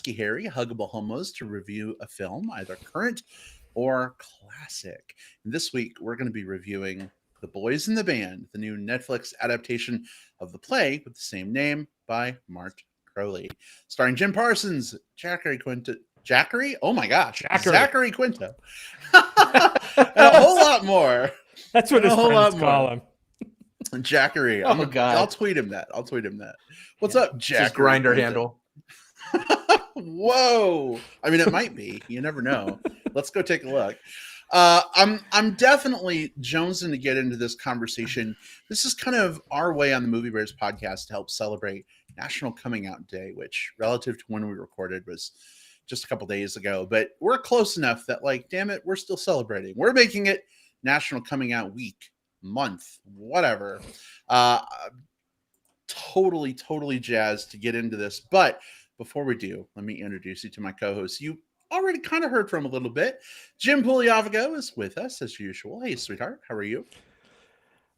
pesky hairy, huggable homos to review a film, either current or classic. And this week, we're going to be reviewing The Boys in the Band, the new Netflix adaptation of the play with the same name by Mart Crowley, starring Jim Parsons, Zachary Quinto. Zachary? Oh my gosh. Zachary Quinto. And a whole lot more. That's what his friends call him. Zachary. Oh, God. I'll tweet him that. What's up, Zachary? His grinder Quinto? handle. Whoa. I mean, it might be. You never know. Let's go take a look. I'm definitely jonesing to get into this conversation. This is kind of our way on the Movie Bears podcast to help celebrate National Coming Out Day, which relative to when we recorded was just a couple days ago. But we're close enough that, like, damn it, we're still celebrating. We're making it National Coming Out Week, month, whatever. Totally jazzed to get into this. But before we do, let me introduce you to my co-host. You already kind of heard from a little bit. Jim Pugliavigo is with us as usual. Hey, sweetheart, how are you?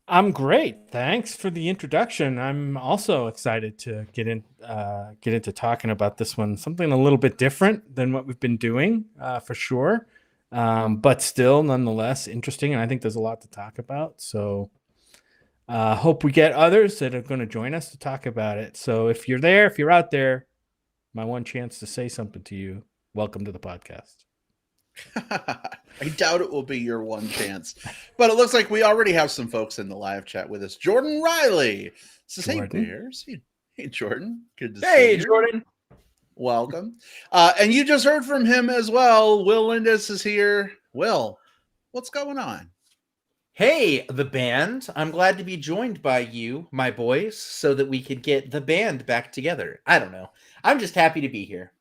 I'm great. Thanks for the introduction. I'm also excited to get into talking about this one. Something a little bit different than what we've been doing, for sure, but still, nonetheless, interesting. And I think there's a lot to talk about. So, hope we get others that are going to join us to talk about it. So, if you're there, if you're out there, my one chance to say something to you. Welcome to the podcast. I doubt it will be your one chance, but it looks like we already have some folks in the live chat with us. Jordan Riley says, "Hey Bears, hey Jordan, good to see you." Hey Jordan, welcome. And you just heard from him as well. Will Lindis is here. Will, what's going on? Hey, the band. I'm glad to be joined by you, my boys, so that we could get the band back together. I don't know. I'm just happy to be here.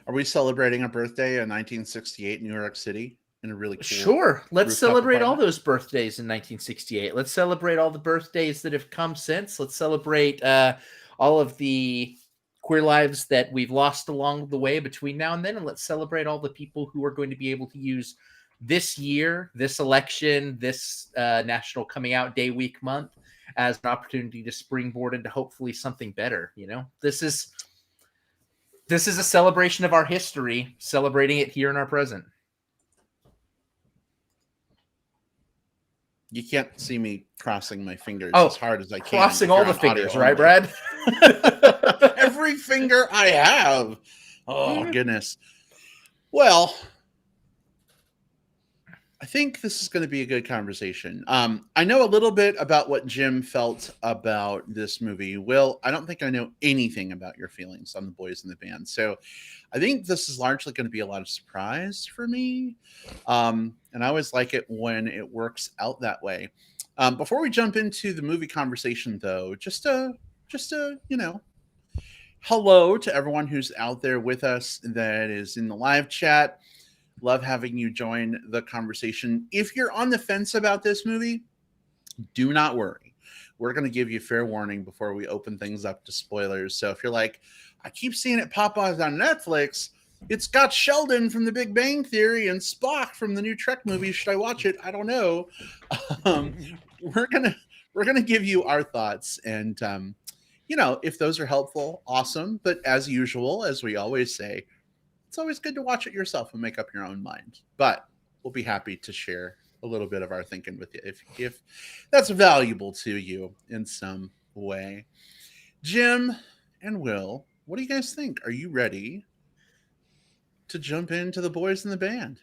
Are we celebrating a birthday in 1968 New York City in a really cool Sure. Let's celebrate apartment? all those birthdays in 1968. Let's celebrate all the birthdays that have come since. Let's celebrate all of the queer lives that we've lost along the way between now and then. And let's celebrate all the people who are going to be able to use this year, this election, this National Coming Out Day week month as an opportunity to springboard into hopefully something better. You know, this is a celebration of our history, celebrating it here in our present. You can't see me crossing my fingers as hard as I can. Crossing all the fingers, right, Brad? Every finger I have. Oh, goodness. Well, I think this is going to be a good conversation. I know a little bit about what Jim felt about this movie. Will, I don't think I know anything about your feelings on The Boys in the Band. So I think this is largely going to be a lot of surprise for me. And I always like it when it works out that way. Before we jump into the movie conversation, though, just a hello to everyone who's out there with us that is in the live chat. Love having you join the conversation. If you're on the fence about this movie, do not worry. We're going to give you fair warning before we open things up to spoilers. So if you're like, I keep seeing it pop up on Netflix, it's got Sheldon from The Big Bang Theory and Spock from the new Trek movie. Should I watch it? I don't know. We're gonna give you our thoughts, and if those are helpful, awesome. But as usual, as we always say, it's always good to watch it yourself and make up your own mind. But we'll be happy to share a little bit of our thinking with you if that's valuable to you in some way. Jim and Will, what do you guys think? Are you ready to jump into The Boys in the Band?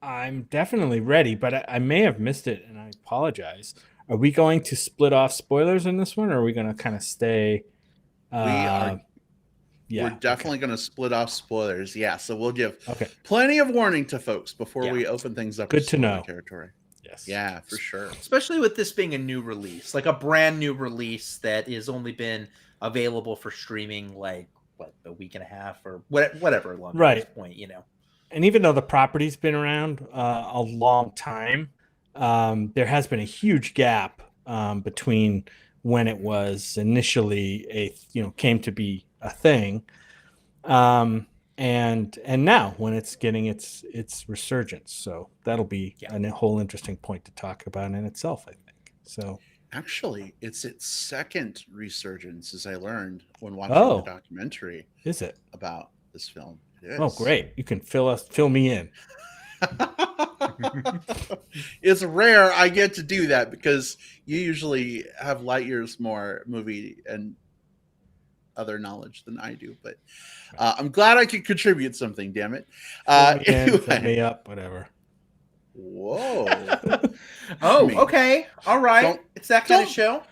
I'm definitely ready, but I may have missed it, and I apologize. Are we going to split off spoilers in this one, or are we going to kind of stay? We're definitely going to split off spoilers. Yeah, so we'll give plenty of warning to folks before we open things up. Good to know. Territory. Yes. Yeah, for sure. Especially with this being a new release, like a brand new release that has only been available for streaming like a week and a half or whatever along this point, And even though the property's been around a long time, there has been a huge gap between when it was initially came to be a thing, and now when it's getting its resurgence. So that'll be a whole interesting point to talk about in itself, I think. So Actually, it's its second resurgence, as I learned when watching the Oh, documentary is it? about this film. It Oh, is. great. You can fill me in. It's rare I get to do that because you usually have light years more movie and other knowledge than I do. But I'm glad I could contribute something. Damn it! Fill me in, fill Anyway, me up, whatever. whoa! Oh, Me. okay. All right. Don't- It's that kind of don't- show.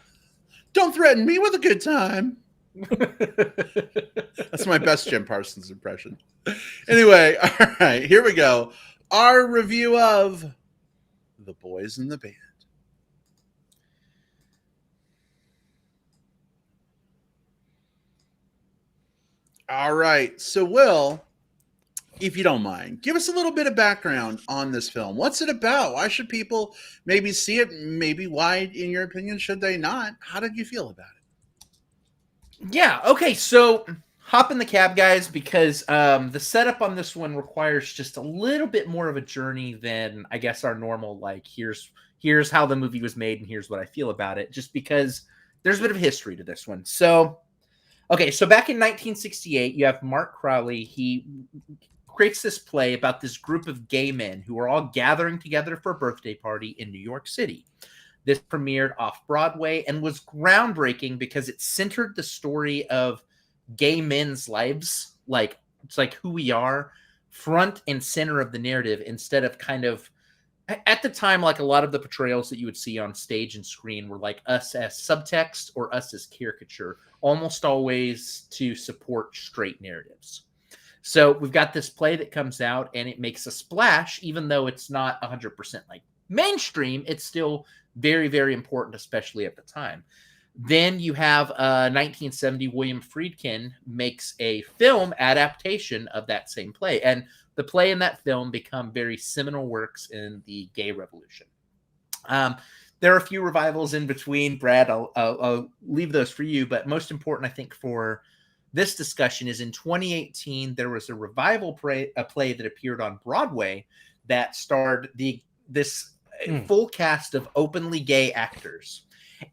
Don't threaten me with a good time. That's my best Jim Parsons impression. Anyway, all right, here we go. Our review of The Boys in the Band. All right, so Will, if you don't mind, give us a little bit of background on this film. What's it about? Why should people maybe see it? Maybe why, in your opinion, should they not? How did you feel about it? Yeah. Okay. So hop in the cab, guys, because the setup on this one requires just a little bit more of a journey than I guess our normal. Like, here's how the movie was made, and here's what I feel about it. Just because there's a bit of history to this one. So, okay. So back in 1968, you have Mart Crowley. He creates this play about this group of gay men who are all gathering together for a birthday party in New York City. This premiered off Broadway and was groundbreaking because it centered the story of gay men's lives, like it's like who we are, front and center of the narrative, instead of kind of at the time, like a lot of the portrayals that you would see on stage and screen were like us as subtext or us as caricature, almost always to support straight narratives. So we've got this play that comes out and it makes a splash, even though it's not 100% like mainstream, it's still very, very important, especially at the time. Then you have 1970, William Friedkin makes a film adaptation of that same play. And the play and that film become very seminal works in the gay revolution. There are a few revivals in between, Brad. I'll leave those for you. But most important, I think, for this discussion is in 2018, there was a revival play that appeared on Broadway that starred this full cast of openly gay actors.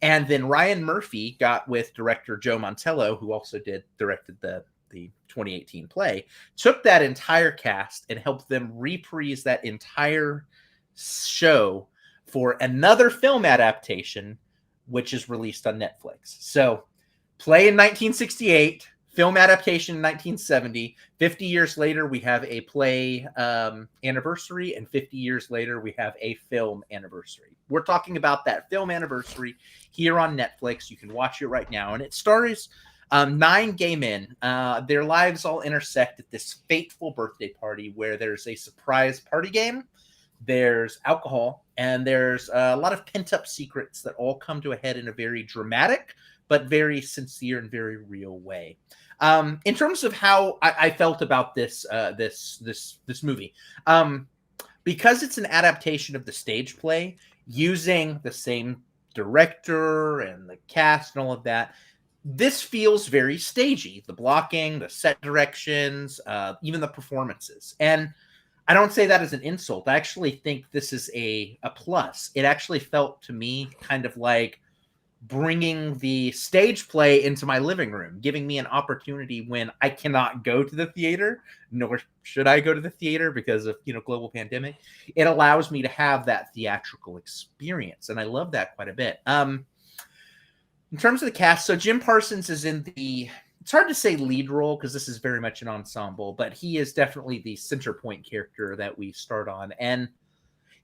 And then Ryan Murphy got with director Joe Mantello, who also directed the 2018 play, took that entire cast and helped them reprise that entire show for another film adaptation, which is released on Netflix. So play in 1968, film adaptation in 1970. 50 years later, we have a play anniversary, and 50 years later, we have a film anniversary. We're talking about that film anniversary here on Netflix. You can watch it right now, and it stars 9 gay men. Their lives all intersect at this fateful birthday party where there's a surprise party game, there's alcohol, and there's a lot of pent-up secrets that all come to a head in a very dramatic but very sincere and very real way. In terms of how I felt about this movie, because it's an adaptation of the stage play using the same director and the cast and all of that, this feels very stagey. The blocking, the set directions, even the performances. And I don't say that as an insult. I actually think this is a plus. It actually felt to me kind of like bringing the stage play into my living room, giving me an opportunity when I cannot go to the theater, nor should I go to the theater because of, global pandemic. It allows me to have that theatrical experience. And I love that quite a bit. In terms of the cast, so Jim Parsons is in it's hard to say lead role because this is very much an ensemble, but he is definitely the center point character that we start on. And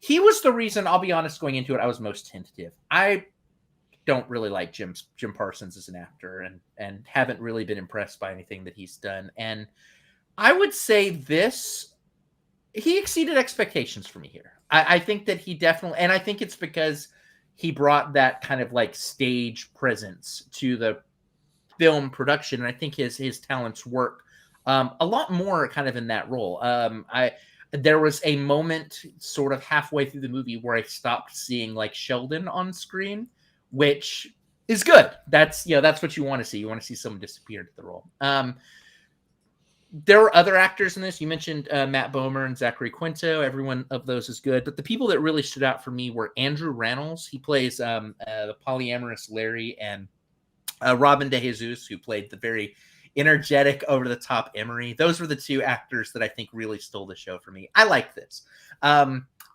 he was the reason, I'll be honest, going into it, I was most tentative. I don't really like Jim Parsons as an actor and haven't really been impressed by anything that he's done. And I would say he exceeded expectations for me here. I think that he definitely, and I think it's because he brought that kind of like stage presence to the film production. And I think his talents work a lot more kind of in that role. There was a moment sort of halfway through the movie where I stopped seeing like Sheldon on screen, which is good. That's what you want to see. You want to see someone disappear into the role. there are other actors in this. You mentioned Matt Bomer and Zachary Quinto. Everyone of those is good. But the people that really stood out for me were Andrew Reynolds. He plays the polyamorous Larry, and Robin De Jesus, who played the very energetic, over-the-top Emery. Those were the two actors that I think really stole the show for me. I like this.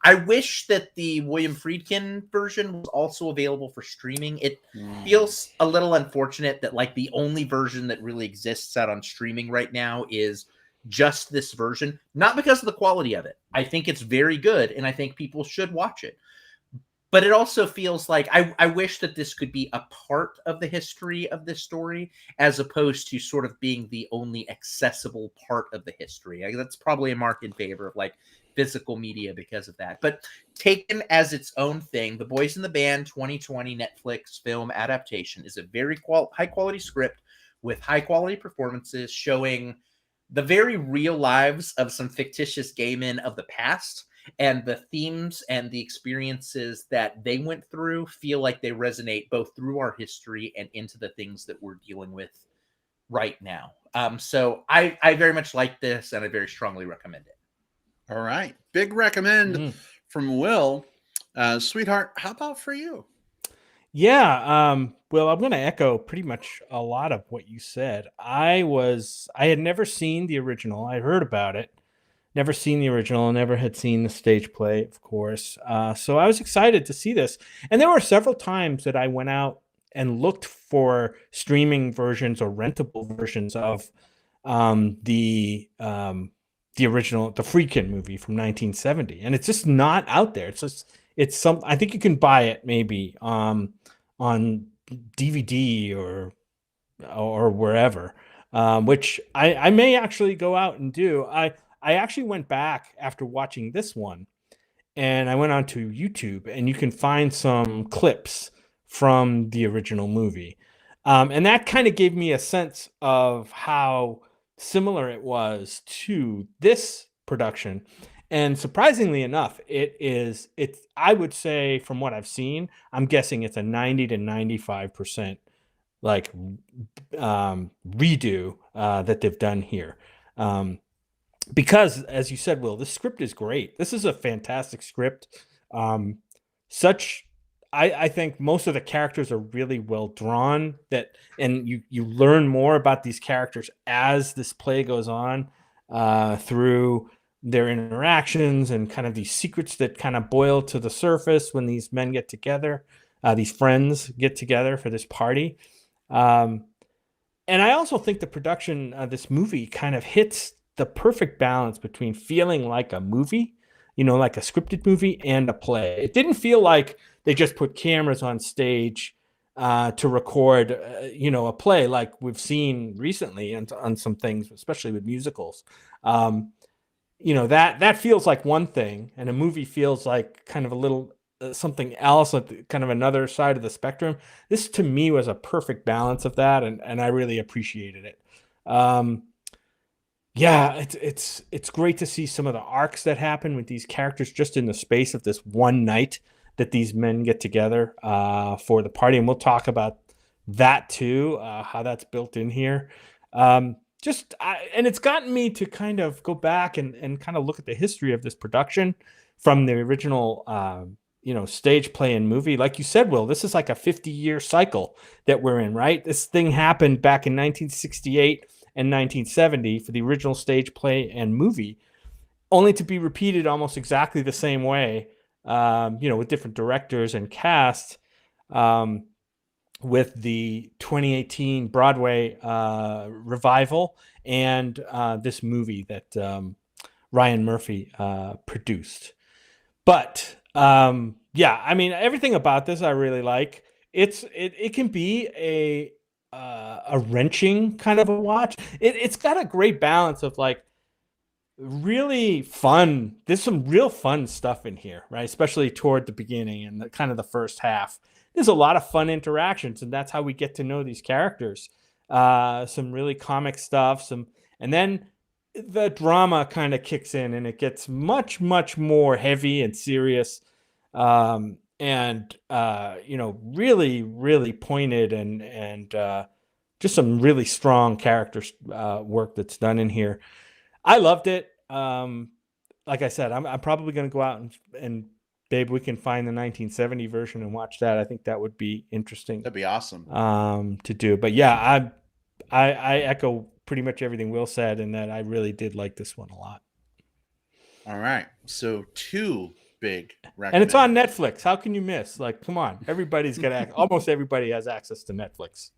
I wish that the William Friedkin version was also available for streaming. It feels a little unfortunate that like the only version that really exists out on streaming right now is just this version, not because of the quality of it. I think it's very good, and I think people should watch it. But it also feels like I wish that this could be a part of the history of this story, as opposed to sort of being the only accessible part of the history. That's probably a mark in favor of like physical media because of that. But taken as its own thing, The Boys in the Band 2020 Netflix film adaptation is a very high quality script with high quality performances showing the very real lives of some fictitious gay men of the past. And the themes and the experiences that they went through feel like they resonate both through our history and into the things that we're dealing with right now. So I very much like this, and I very strongly recommend it. All right. Big recommend from Will. Sweetheart, how about for you? Yeah. Well, I'm going to echo pretty much a lot of what you said. I had never seen the original. I heard about it. Never seen the original, never had seen the stage play, of course. So I was excited to see this. And there were several times that I went out and looked for streaming versions or rentable versions of the original, the Friedkin movie from 1970. And it's just not out there. I think you can buy it maybe on DVD or wherever, which I may actually go out and do. I actually went back after watching this one, and I went onto YouTube, and you can find some clips from the original movie. And that kind of gave me a sense of how similar it was to this production. And surprisingly enough, I would say from what I've seen, I'm guessing it's a 90 to 95% like redo that they've done here. Because, as you said, Will, the script is great. This is a fantastic script. I think most of the characters are really well drawn. And you learn more about these characters as this play goes on through their interactions and kind of these secrets that kind of boil to the surface when these men get together, these friends get together for this party. And I also think the production of this movie kind of hits the perfect balance between feeling like a movie, like a scripted movie, and a play. It didn't feel like they just put cameras on stage to record, a play like we've seen recently on some things, especially with musicals. That feels like one thing, and a movie feels like kind of a little something else, like kind of another side of the spectrum. This to me was a perfect balance of that, and I really appreciated it. Yeah, it's great to see some of the arcs that happen with these characters just in the space of this one night that these men get together for the party, and we'll talk about that too, how that's built in here. And it's gotten me to kind of go back and kind of look at the history of this production from the original stage play and movie. Like you said, Will, this is like a 50-year cycle that we're in, right? This thing happened back in 1968 and 1970 for the original stage play and movie, only to be repeated almost exactly the same way, with different directors and cast, with the 2018 Broadway revival and this movie that Ryan Murphy produced. But everything about this I really like. It can be a wrenching kind of a watch. It's got a great balance of like really fun. There's some real fun stuff in here, right? Especially toward the beginning and the first half. There's a lot of fun interactions, and that's how we get to know these characters. Some really comic stuff, and then the drama kind of kicks in, and it gets much, much more heavy and serious, and really, really pointed and just some really strong character work that's done in here. I loved it. Like I said, I'm probably going to go out and maybe we can find the 1970 version and watch that. I think that would be interesting. That'd be awesome. To do. But yeah, I echo pretty much everything Will said, in that I really did like this one a lot. All right, so 2 big and it's on Netflix. How can you miss? Like, come on, everybody's got almost everybody has access to Netflix.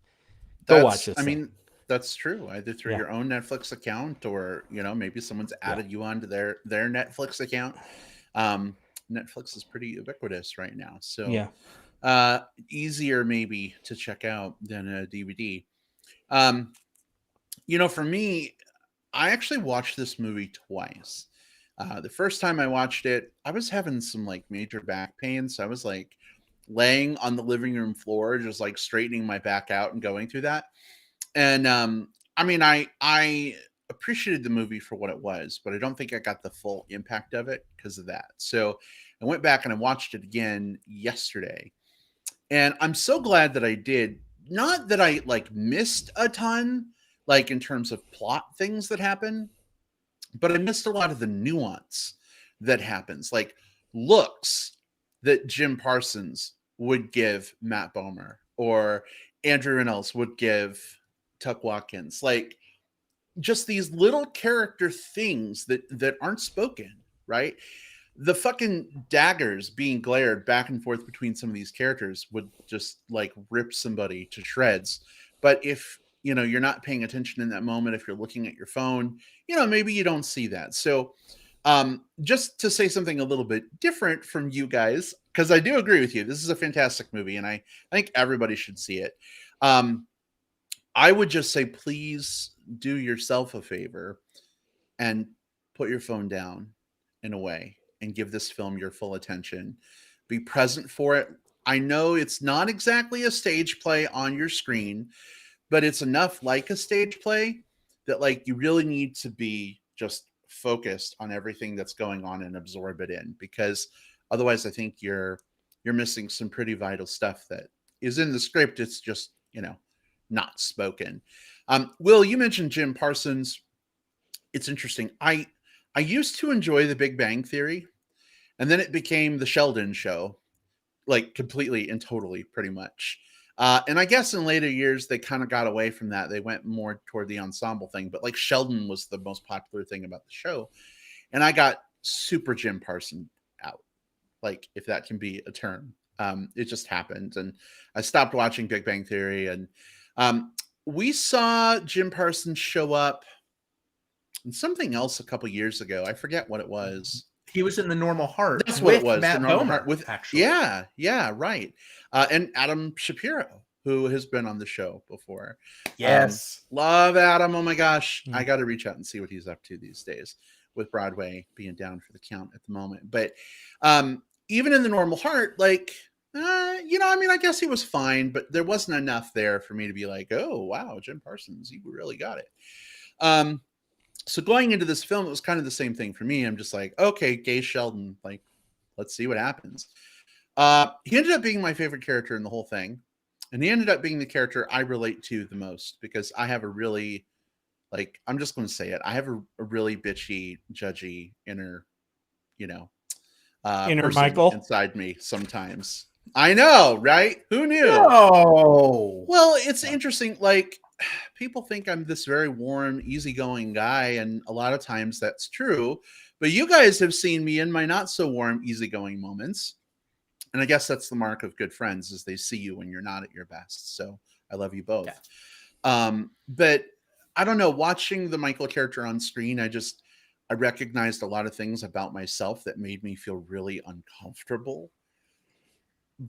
Go watch this. I mean, that's true. Either through your own Netflix account, or maybe someone's added you onto their Netflix account. Netflix is pretty ubiquitous right now, so easier maybe to check out than a DVD. For me, I actually watched this movie twice. The first time I watched it, I was having some like major back pain, so I was like laying on the living room floor, just like straightening my back out and going through that. And I mean, I appreciated the movie for what it was, but I don't think I got the full impact of it because of that. So I went back and I watched it again yesterday, and I'm so glad that I did. Not that I like missed a ton, like in terms of plot things that happen, but I missed a lot of the nuance that happens, like looks that Jim Parsons would give Matt Bomer, or Andrew Reynolds would give Tuck Watkins, like just these little character things that aren't spoken, right? The fucking daggers being glared back and forth between some of these characters would just like rip somebody to shreds. But if you're not paying attention in that moment, if you're looking at your phone, maybe you don't see that. So just to say something a little bit different from you guys, because I do agree with you, this is a fantastic movie, and I think everybody should see it. I would just say, please do yourself a favor and put your phone down in a way and give this film your full attention. Be present for it. I know it's not exactly a stage play on your screen, but it's enough like a stage play that like you really need to be just focused on everything that's going on and absorb it in, because otherwise I think you're missing some pretty vital stuff that is in the script. It's just, not spoken. Will, you mentioned Jim Parsons. It's interesting. I used to enjoy The Big Bang Theory, and then it became The Sheldon Show, like completely and totally, pretty much. And I guess in later years, they kind of got away from that. They went more toward the ensemble thing, but like Sheldon was the most popular thing about the show. And I got super Jim Parsons out, like if that can be a term. It just happened. And I stopped watching Big Bang Theory. And we saw Jim Parsons show up in something else a couple years ago. I forget what it was. He was in The Normal Heart. That's what it was. Matt The Normal Bomer, Heart with actually. Yeah, right. And Adam Shapiro, who has been on the show before. Yes. Love Adam. Oh my gosh. I got to reach out and see what he's up to these days, with Broadway being down for the count at the moment. But even in The Normal Heart, like, I mean, I guess he was fine, but there wasn't enough there for me to be like, oh, wow, Jim Parsons, you really got it. So going into this film, it was kind of the same thing for me. I'm just like, okay, gay Sheldon, like, let's see what happens. He ended up being my favorite character in the whole thing. And he ended up being the character I relate to the most, because I have a really, like, I'm just going to say it. I have a really bitchy, judgy inner, inner person Michael inside me sometimes. I know, right? Who knew? No. Well, it's interesting. Like, people think I'm this very warm, easygoing guy, and a lot of times that's true. But you guys have seen me in my not so warm, easygoing moments. And I guess that's the mark of good friends, is they see you when you're not at your best. So I love you both. Yeah. But I don't know, watching the Michael character on screen, I recognized a lot of things about myself that made me feel really uncomfortable.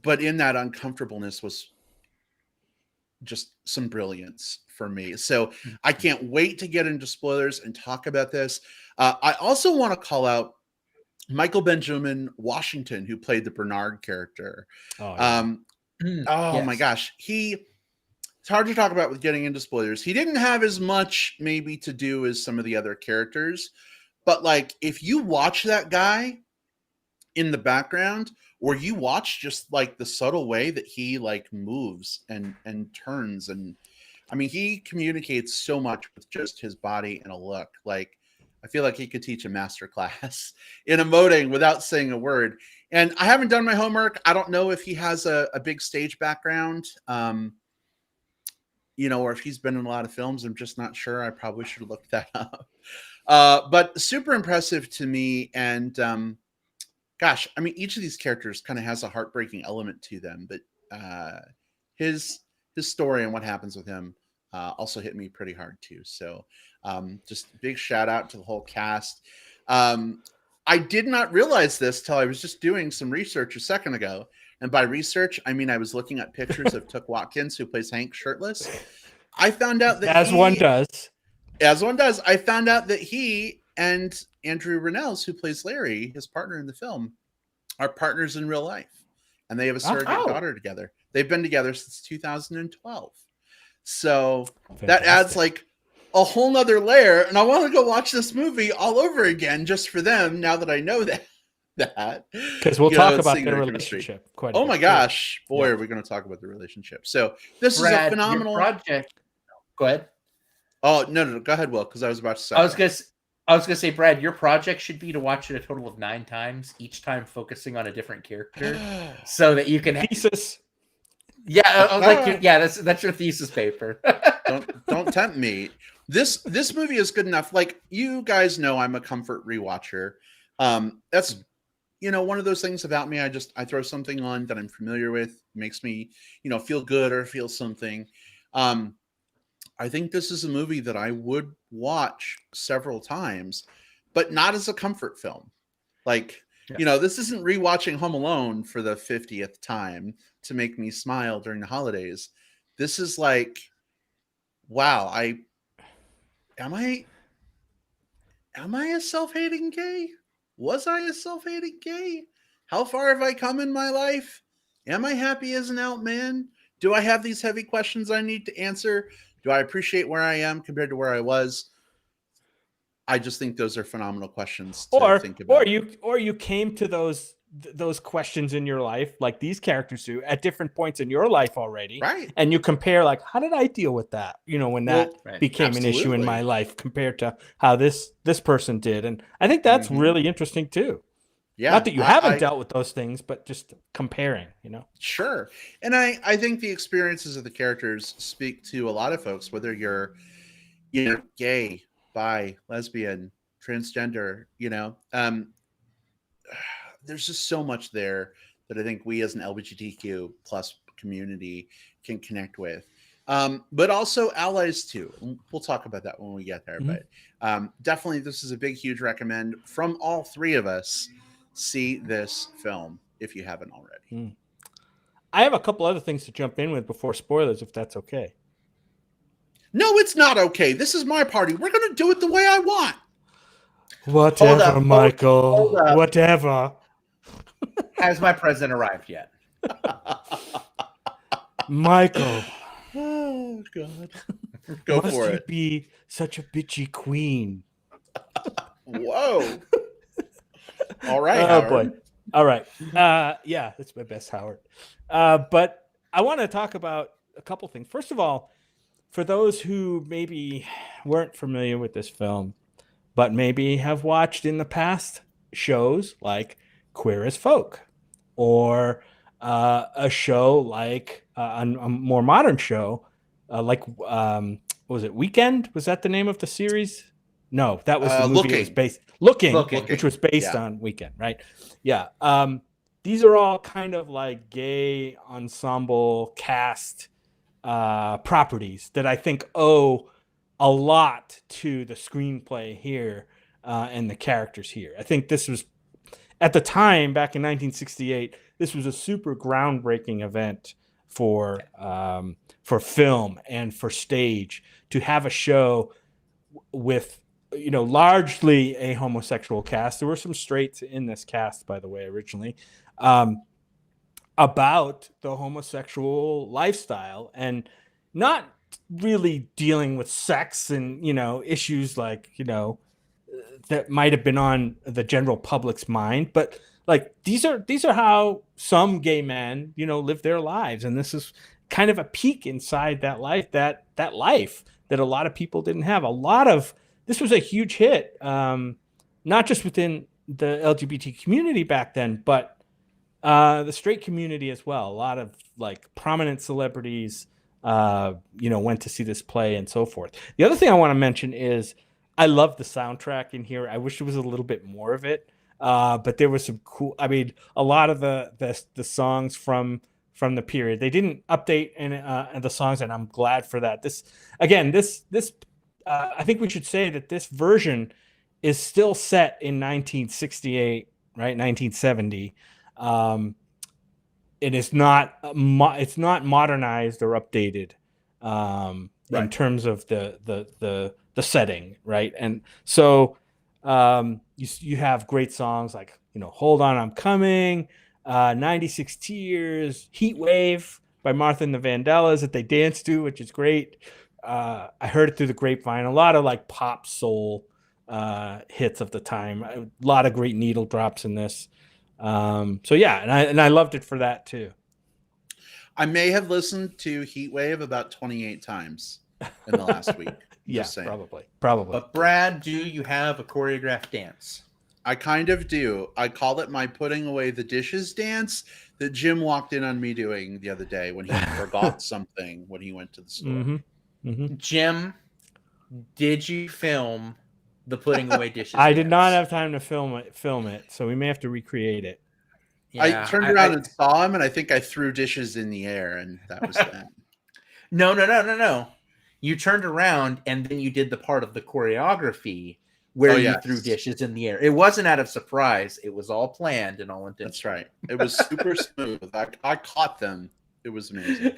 But in that uncomfortableness was just some brilliance for me. So I can't wait to get into spoilers and talk about this. I also want to call out Michael Benjamin Washington, who played the Bernard character. Oh yes. My gosh. It's hard to talk about with getting into spoilers. He didn't have as much maybe to do as some of the other characters, but like, if you watch that guy in the background, or you watch just like the subtle way that he like moves and turns, and I mean, he communicates so much with just his body and a look. Like, I feel like he could teach a master class in emoting without saying a word. And I haven't done my homework. I don't know if he has a big stage background, or if he's been in a lot of films. I'm just not sure. I probably should have looked that up. But super impressive to me. And gosh, I mean, each of these characters kind of has a heartbreaking element to them. But his story and what happens with him also hit me pretty hard too. So just big shout out to the whole cast. I did not realize this till I was just doing some research a second ago. And by research, I mean I was looking at pictures of Tuck Watkins, who plays Hank shirtless. I found out that As one does. I found out that he and Andrew Rannells, who plays Larry, his partner in the film, are partners in real life. And they have a surrogate daughter together. They've been together since 2012. So that adds like a whole nother layer. And I want to go watch this movie all over again just for them now that I know that. Because we'll talk about their relationship quite a bit. My gosh. Boy, are we going to talk about the relationship. So this is a phenomenal project. Go ahead. Oh, no. Go ahead, Will, because I was about to say. I was going to say, Brad, your project should be to watch it a total of 9 times, each time focusing on a different character, so that you can thesis. Yeah, that's your thesis paper. Don't tempt me. This movie is good enough. Like, you guys know, I'm a comfort rewatcher. That's one of those things about me. I throw something on that I'm familiar with, makes me feel good or feel something. I think this is a movie that I would watch several times, but not as a comfort film. Like, this isn't rewatching Home Alone for the 50th time to make me smile during the holidays. This is like, wow, am I a self-hating gay? Was I a self-hating gay? How far have I come in my life? Am I happy as an out man? Do I have these heavy questions I need to answer? Do I appreciate where I am compared to where I was? I just think those are phenomenal questions to think about. Or you came to those questions in your life, like these characters do, at different points in your life already. Right. And you compare, like, how did I deal with that? When that became an issue in my life compared to how this person did. And I think that's really interesting too. Yeah. Not that you haven't dealt with those things, but just comparing, Sure. And I think the experiences of the characters speak to a lot of folks, whether you're, gay, bi, lesbian, transgender, there's just so much there that I think we as an LGBTQ plus community can connect with. But also allies too. We'll talk about that when we get there. But definitely this is a big, huge recommend from all three of us. See this film if you haven't already. I have a couple other things to jump in with before spoilers, if that's okay. No, it's not okay. This is my party. We're going to do it the way I want. Whatever, Michael. Hold up. Whatever. Has my present arrived yet? Michael. Oh, God. Go Must for you it. Be such a bitchy queen. Whoa. All right. Oh, Howard. boy. All right. Yeah, that's my best Howard. But I want to talk about a couple things. First of all, for those who maybe weren't familiar with this film, but maybe have watched in the past shows like Queer as Folk, or a show like a more modern show like what was it, Weekend? Was that the name of the series? No, that was the movie. It was based Looking, which was based on Weekend, right? Yeah. These are all kind of like gay ensemble cast properties that I think owe a lot to the screenplay here and the characters here. I think this was, at the time, back in 1968, this was a super groundbreaking event for film and for stage, to have a show with largely a homosexual cast. There were some straights in this cast, by the way, originally, about the homosexual lifestyle, and not really dealing with sex and, issues like, that might have been on the general public's mind, but like these are how some gay men, live their lives. And this is kind of a peek inside that life, that life that a lot of people didn't have. This was a huge hit, not just within the LGBT community back then, but the straight community as well. A lot of like prominent celebrities, went to see this play and so forth. The other thing I want to mention is I love the soundtrack in here. I wish there was a little bit more of it, but there was some cool. I mean, a lot of the songs from the period, they didn't update in the songs, and I'm glad for that. I think we should say that this version is still set in 1968, right? 1970. It is not it's not modernized or updated in terms of the setting, right? And so you have great songs like Hold On, I'm Coming, 96 Tears, Heat Wave by Martha and the Vandellas that they dance to, which is great. I heard it through the grapevine. A lot of like pop soul hits of the time. A lot of great needle drops in this. So yeah, and I loved it for that too. I may have listened to Heat Wave about 28 times in the last week. Yeah, probably. But Brad, do you have a choreographed dance? I kind of do. I call it my putting away the dishes dance that Jim walked in on me doing the other day when he forgot something when he went to the store. Mm-hmm. Mm-hmm. Jim, did you film the putting away dishes? I did not have time to film it, so we may have to recreate it. Yeah, I turned around and saw him, and I think I threw dishes in the air, and that was that. No. You turned around, and then you did the part of the choreography where you threw dishes in the air. It wasn't out of surprise. It was all planned and all intentional. That's right. It was super smooth. I caught them. It was amazing.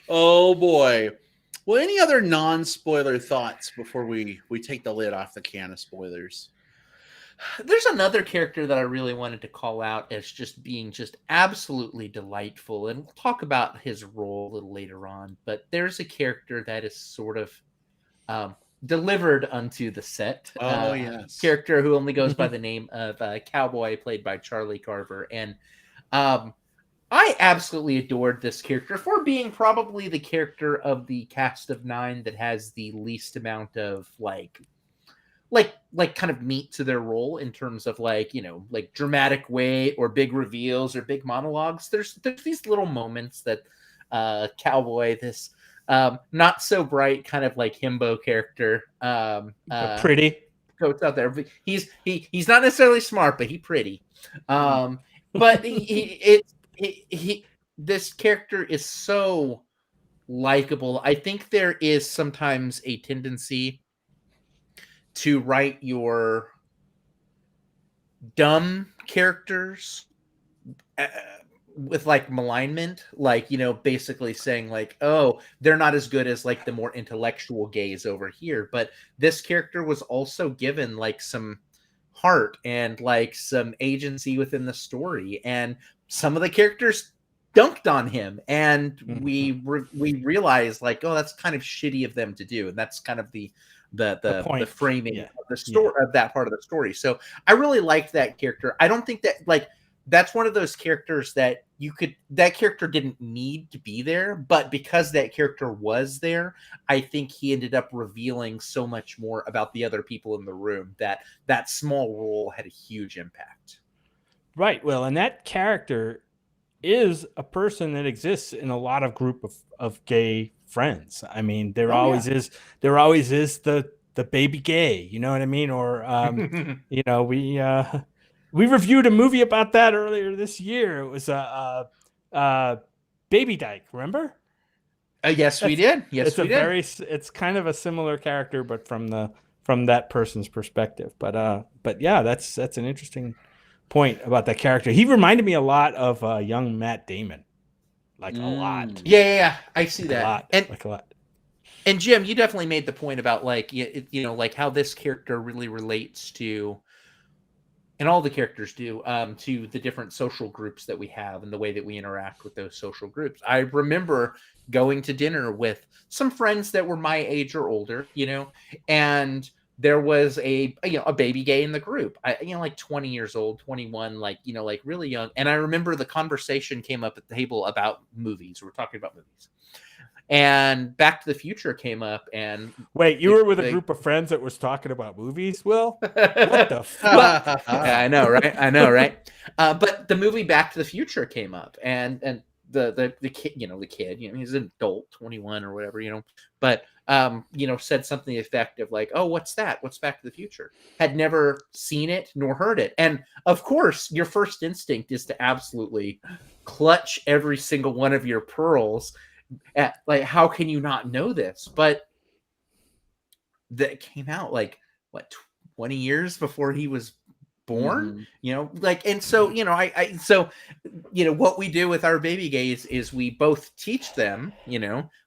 Oh, boy. Well, any other non-spoiler thoughts before we take the lid off the can of spoilers? There's another character that I really wanted to call out as just being just absolutely delightful, and we'll talk about his role a little later on, but there's a character that is sort of delivered unto the set. Oh, yes. Character who only goes by the name of Cowboy, played by Charlie Carver. And I absolutely adored this character for being probably the character of the cast of 9 that has the least amount of like kind of meat to their role in terms of like dramatic weight or big reveals or big monologues. There's these little moments that Cowboy, this not so bright kind of like himbo character, pretty goes out there. He's not necessarily smart, but he's pretty. But this character is so likable. I think there is sometimes a tendency to write your dumb characters with like malignment, like basically saying like, oh, they're not as good as like the more intellectual gays over here. But this character was also given like some heart and like some agency within the story, and some of the characters dunked on him, and we realized like, oh, that's kind of shitty of them to do, and that's kind of the framing of the story of that part of the story. So I really liked that character. I don't think that like that's one of those characters that that character didn't need to be there, but because that character was there, I think he ended up revealing so much more about the other people in the room that small role had a huge impact. Right. Well, and that character is a person that exists in a lot of group of gay friends. I mean, there always is the baby gay, you know what I mean? Or we reviewed a movie about that earlier this year. It was Baby Dyke, remember? Yes, we did. Yes, we did. It's kind of a similar character, but from that person's perspective. But yeah, that's an interesting point about that character. He reminded me a lot of young Matt Damon, like a lot. Yeah, I see that. A lot. And Jim, you definitely made the point about like like how this character really relates to, and all the characters do, to the different social groups that we have and the way that we interact with those social groups. I remember going to dinner with some friends that were my age or older, and there was a baby gay in the group, like 20 years old, 21, like really young. And I remember the conversation came up at the table about movies. We're talking about movies, and Back to the Future came up. And wait, you were with a group of friends that was talking about movies, Will? What the well, I know, right? But the movie Back to the Future came up, and the kid, he's an adult, 21 or whatever, but said something effective like, "Oh, what's that? What's Back to the Future?" Had never seen it nor heard it, and of course, your first instinct is to absolutely clutch every single one of your pearls. At like, how can you not know this? But that came out like what 20 years before he was born, and so what we do with our baby gays is we both teach them,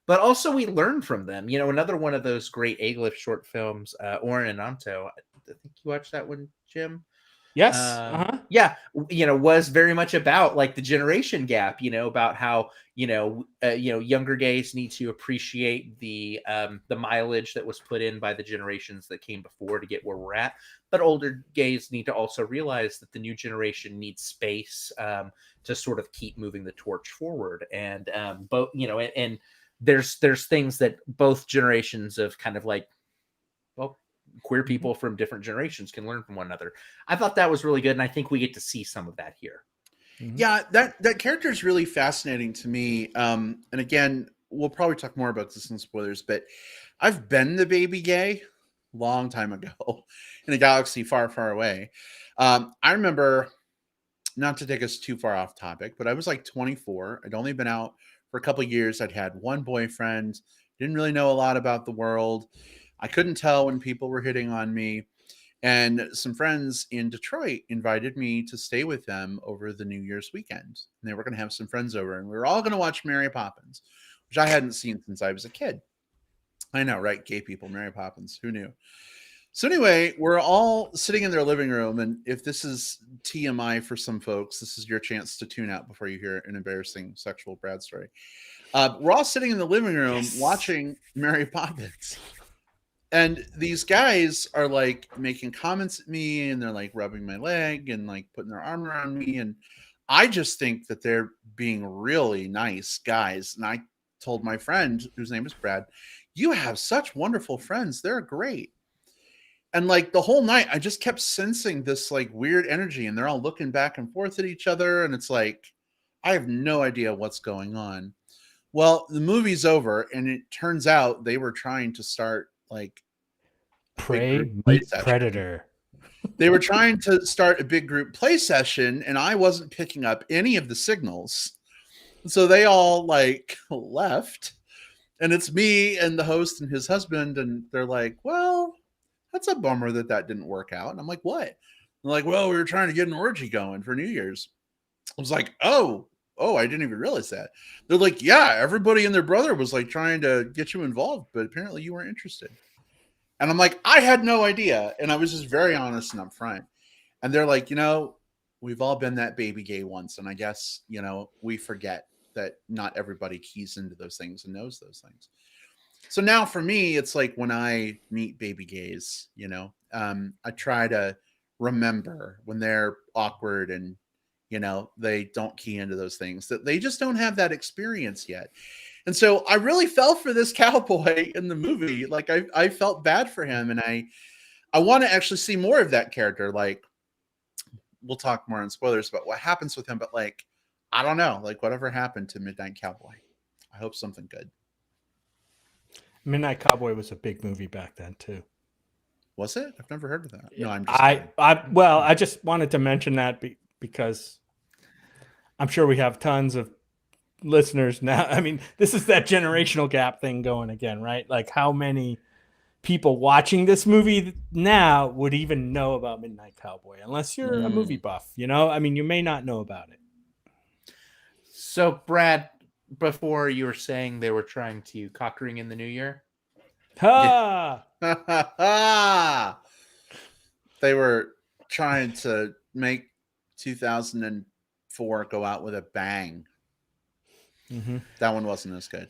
but also we learn from them. Another one of those great A-list short films, Oren and Anto, I think you watched that one, Jim. Yes. Yeah, was very much about like the generation gap, about how younger gays need to appreciate the mileage that was put in by the generations that came before to get where we're at, but older gays need to also realize that the new generation needs space to sort of keep moving the torch forward. And both, and there's things that both generations of kind of like, well, queer people from different generations can learn from one another. I thought that was really good, and I think we get to see some of that here. Yeah, that character is really fascinating to me. And again, we'll probably talk more about this in spoilers, but I've been the baby gay long time ago in a galaxy far, far away. I remember, not to take us too far off topic, but I was like 24. I'd only been out for a couple of years. I'd had one boyfriend, didn't really know a lot about the world. I couldn't tell when people were hitting on me. And some friends in Detroit invited me to stay with them over the New Year's weekend. And they were going to have some friends over, and we were all going to watch Mary Poppins, which I hadn't seen since I was a kid. I know, right? Gay people, Mary Poppins. Who knew? So anyway, we're all sitting in their living room. And if this is TMI for some folks, this is your chance to tune out before you hear an embarrassing sexual Brad story. We're all sitting in the living room watching Mary Poppins. And these guys are like making comments at me, and they're like rubbing my leg and like putting their arm around me. And I just think that they're being really nice guys. And I told my friend, whose name is Brad, "You have such wonderful friends. They're great." And like the whole night, I just kept sensing this like weird energy, and they're all looking back and forth at each other. And it's like, I have no idea what's going on. Well, the movie's over, and it turns out they were trying to start like Prey meet Predator. They were trying to start a big group play session, and I wasn't picking up any of the signals. So they all like left, and it's me and the host and his husband, and they're like, "Well, that's a bummer that didn't work out." And I'm like, "What?" They're like, "Well, we were trying to get an orgy going for New Year's." I was like, "Oh, I didn't even realize that." They're like, "Yeah, everybody and their brother was like trying to get you involved, but apparently you weren't interested." And I'm like, I had no idea. And I was just very honest and upfront. And they're like, we've all been that baby gay once. And I guess, we forget that not everybody keys into those things and knows those things. So now for me, it's like when I meet baby gays, I try to remember when they're awkward and, they don't key into those things, that they just don't have that experience yet. And so I really fell for this cowboy in the movie. Like I felt bad for him, and I want to actually see more of that character. Like, we'll talk more in spoilers about what happens with him, but like, I don't know, like whatever happened to Midnight Cowboy. I hope something good. Midnight Cowboy was a big movie back then too. Was it? I've never heard of that. No, I'm just I just wanted to mention that because I'm sure we have tons of listeners now. I mean, this is that generational gap thing going again, right? Like, how many people watching this movie now would even know about Midnight Cowboy unless you're a movie buff, I mean, you may not know about it. So Brad, before you were saying they were trying to cock ring in the new year. They were trying to make 2004 go out with a bang. Mm-hmm. That one wasn't as good.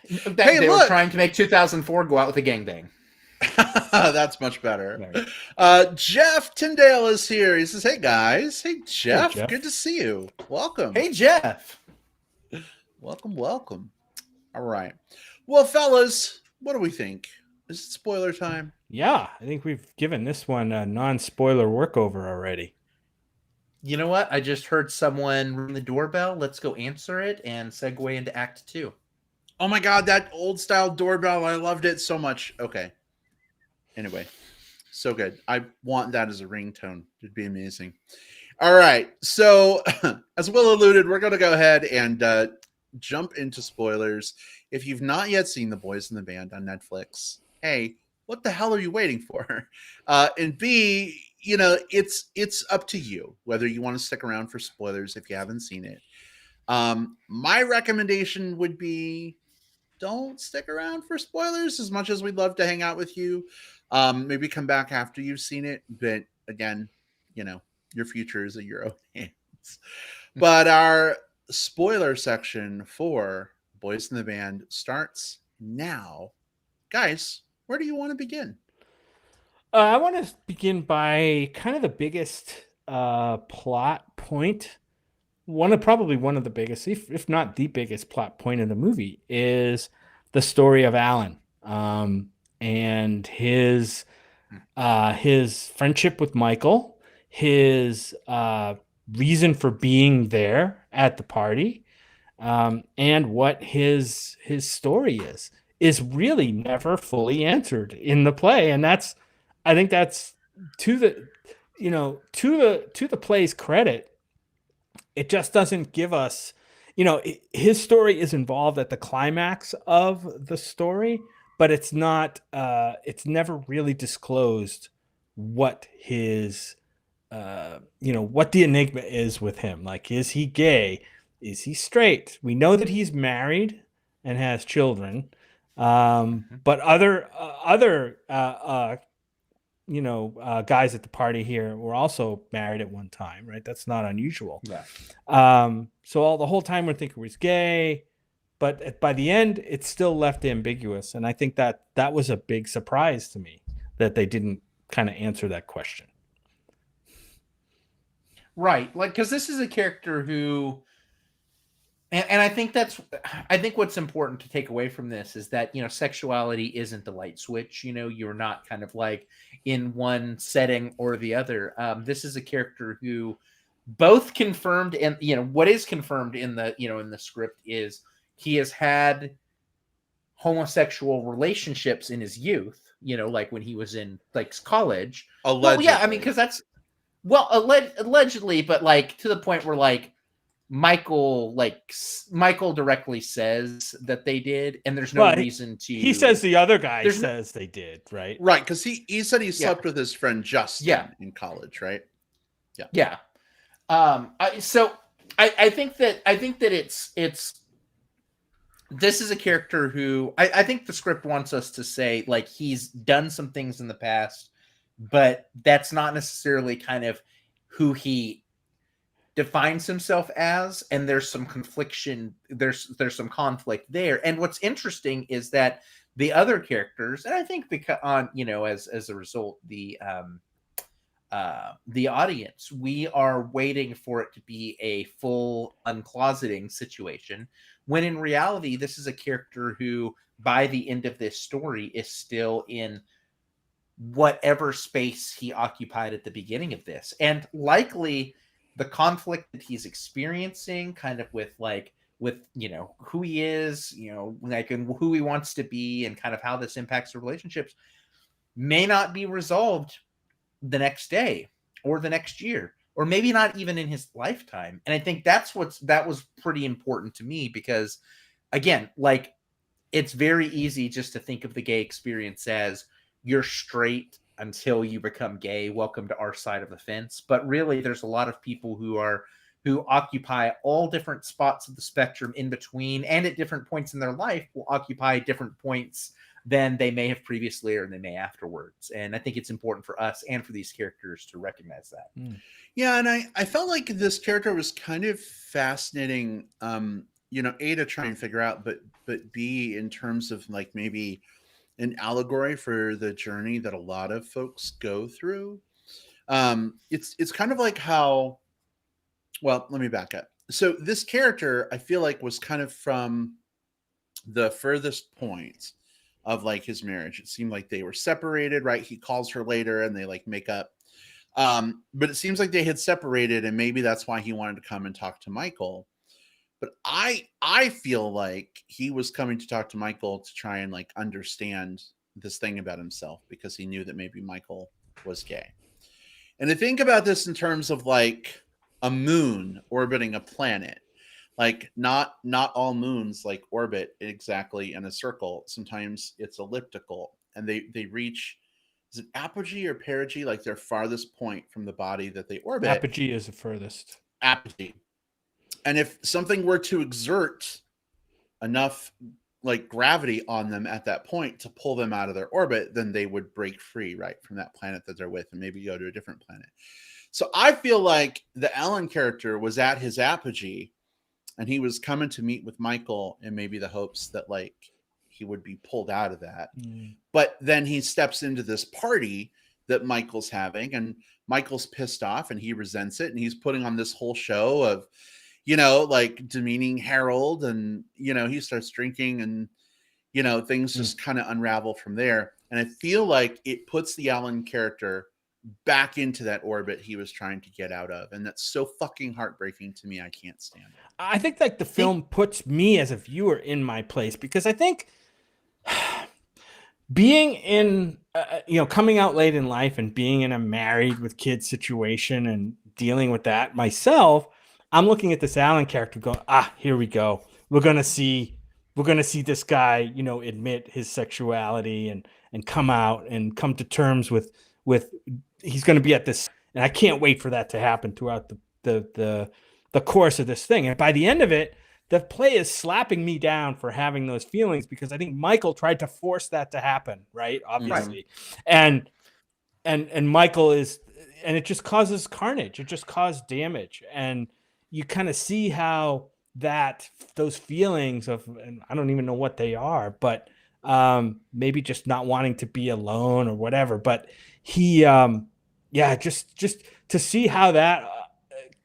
They were trying to make 2004 go out with a gangbang. That's much better. Right. Jeff Tyndale is here. He says, "Hey guys, hey Jeff, Jeff. good to see you. Welcome, Hey, Jeff. welcome, welcome." All right, well, fellas, what do we think? Is it spoiler time? Yeah, I think we've given this one a non-spoiler workover already. You know what? I just heard someone ring the doorbell. Let's go answer it and segue into Act 2. Oh my god, that old style doorbell! I loved it so much. Okay. Anyway, so good. I want that as a ringtone. It'd be amazing. All right. So, as Will alluded, we're going to go ahead and jump into spoilers. If you've not yet seen The Boys in the Band on Netflix, A, what the hell are you waiting for? And B, you know, it's up to you whether you want to stick around for spoilers if you haven't seen it. My recommendation would be don't stick around for spoilers as much as we'd love to hang out with you. Maybe come back after you've seen it. But again, you know, your future is in your own hands. But our spoiler section for Boys in the Band starts now. Guys, where do you want to begin? I want to begin by kind of the biggest plot point. Probably one of the biggest, if not the biggest plot point in the movie is the story of Alan and his friendship with Michael, his reason for being there at the party, and what his story is really never fully answered in the play, and I think that's to the to the play's credit. It just doesn't give us, his story is involved at the climax of the story, but it's never really disclosed what his, what the enigma is with him. Like, is he gay? Is he straight? We know that he's married and has children. But other guys at the party here were also married at one time, right? That's not unusual. Yeah. So the whole time we're thinking he's gay, but by the end, it's still left ambiguous. And I think that was a big surprise to me that they didn't kind of answer that question. Right. Like, because this is a character who, and I think what's important to take away from this is that, sexuality isn't the light switch. You're not kind of like in one setting or the other. This is a character who both confirmed, and, what is confirmed in the, in the script is he has had homosexual relationships in his youth, like when he was in like college. Allegedly. Well, yeah, I mean, because that's, allegedly, but like to the point where like, Michael directly says that they did, and there's no reason to. He says the other guy says they did, right? Right, because he said he slept with his friend Justin in college, right? Yeah. I think that it's this is a character who I think the script wants us to say like he's done some things in the past, but that's not necessarily kind of who he defines himself as, and there's some confliction, there's some conflict there. And what's interesting is that the other characters, and I think because as a result, the audience, we are waiting for it to be a full uncloseting situation, when in reality this is a character who by the end of this story is still in whatever space he occupied at the beginning of this, and likely the conflict that he's experiencing kind of with who he is, like, and who he wants to be, and kind of how this impacts the relationships may not be resolved the next day or the next year, or maybe not even in his lifetime. And I think that was pretty important to me, because again, like, it's very easy just to think of the gay experience as you're straight until you become gay. Welcome to our side of the fence. But really, there's a lot of people who occupy all different spots of the spectrum in between, and at different points in their life will occupy different points than they may have previously or they may afterwards. And I think it's important for us and for these characters to recognize that. Yeah, and I felt like this character was kind of fascinating, A, to try and figure out, but B, in terms of like maybe an allegory for the journey that a lot of folks go through. It's kind of like how, well, let me back up. So this character, I feel like, was kind of from the furthest point of like his marriage. It seemed like they were separated, right? He calls her later and they like make up. But it seems like they had separated, and maybe that's why he wanted to come and talk to Michael. But I feel like he was coming to talk to Michael to try and like understand this thing about himself, because he knew that maybe Michael was gay. And to think about this in terms of like a moon orbiting a planet, like not all moons like orbit exactly in a circle. Sometimes it's elliptical, and they reach, is it apogee or perigee, like their farthest point from the body that they orbit. Apogee is the furthest. Apogee. And if something were to exert enough like gravity on them at that point to pull them out of their orbit, then they would break free, right, from that planet that they're with and maybe go to a different planet. So I feel like the Alan character was at his apogee, and he was coming to meet with Michael in maybe the hopes that like he would be pulled out of that. But then he steps into this party that Michael's having, and Michael's pissed off and he resents it, and he's putting on this whole show of, you know, like demeaning Harold, and, you know, he starts drinking, and, you know, things just kind of unravel from there. And I feel like it puts the Alan character back into that orbit he was trying to get out of. And that's so fucking heartbreaking to me. I can't stand it. I think like the film puts me as a viewer in my place, because I think being in, you know, coming out late in life and being in a married with kids situation and dealing with that myself, I'm looking at this Alan character going, here we go. We're going to see this guy, you know, admit his sexuality and come out and come to terms with he's going to be at this. And I can't wait for that to happen throughout the course of this thing. And by the end of it, the play is slapping me down for having those feelings, because I think Michael tried to force that to happen. Right. Obviously. Right. And Michael is, and it just causes carnage. It just caused damage. And you kind of see how those feelings of, and I don't even know what they are, but maybe just not wanting to be alone or whatever. But he, just to see how that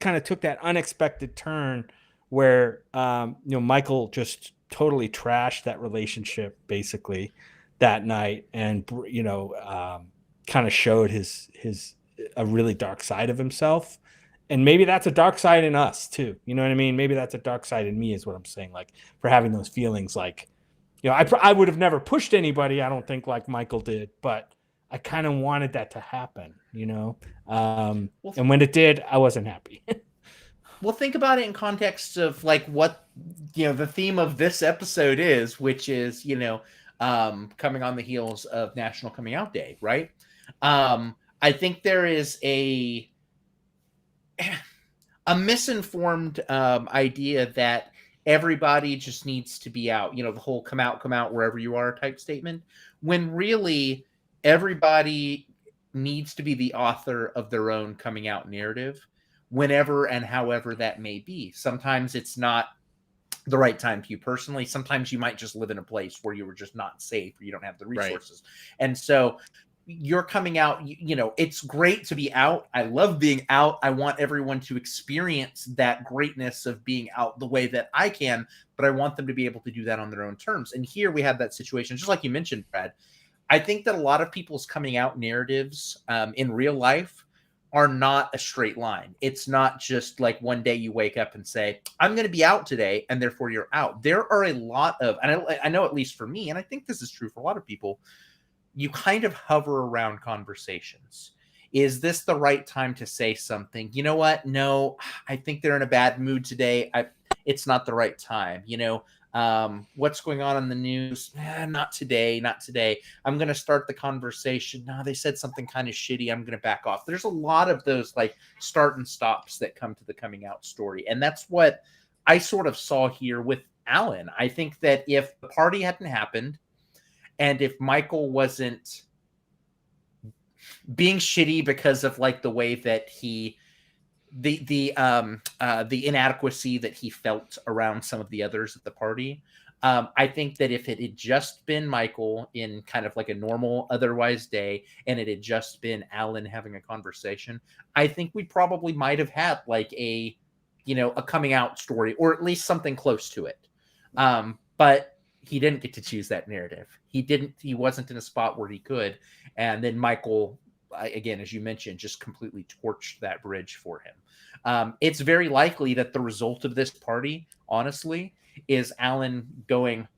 kind of took that unexpected turn where, you know, Michael just totally trashed that relationship basically that night, and, you know, kind of showed a really dark side of himself. And maybe that's a dark side in us too. You know what I mean? Maybe that's a dark side in me is what I'm saying. Like, for having those feelings, like, you know, I would have never pushed anybody, I don't think, like Michael did, but I kind of wanted that to happen, you know? And when it did, I wasn't happy. Well, think about it in context of like what, you know, the theme of this episode is, which is, you know, coming on the heels of National Coming Out Day, right? I think there is a misinformed idea that everybody just needs to be out, you know, the whole come out wherever you are type statement, when really everybody needs to be the author of their own coming out narrative, whenever and however that may be. Sometimes it's not the right time for you personally. Sometimes you might just live in a place where you were just not safe, or you don't have the resources. Right. And so you're coming out, you know, it's great to be out. I love being out. I want everyone to experience that greatness of being out the way that I can, but I want them to be able to do that on their own terms. And here we have that situation, just like you mentioned, Brad. I think that a lot of people's coming out narratives in real life are not a straight line. It's not just like one day you wake up and say, I'm going to be out today, and therefore you're out. There are a lot of, and I know at least for me, and I think this is true for a lot of people, you kind of hover around conversations. Is this the right time to say something? You know what? No, I think they're in a bad mood today. It's not the right time. You know, what's going on in the news? Not today. I'm going to start the conversation. No, they said something kind of shitty. I'm going to back off. There's a lot of those like start and stops that come to the coming out story. And that's what I sort of saw here with Alan. I think that if the party hadn't happened, and if Michael wasn't being shitty because of like the way that the inadequacy that he felt around some of the others at the party, I think that if it had just been Michael in kind of like a normal otherwise day, and it had just been Alan having a conversation, I think we probably might have had like a coming out story, or at least something close to it. But he didn't get to choose that narrative. He wasn't in a spot where he could. And then Michael, again, as you mentioned, just completely torched that bridge for him. It's very likely that the result of this party, honestly, is Alan going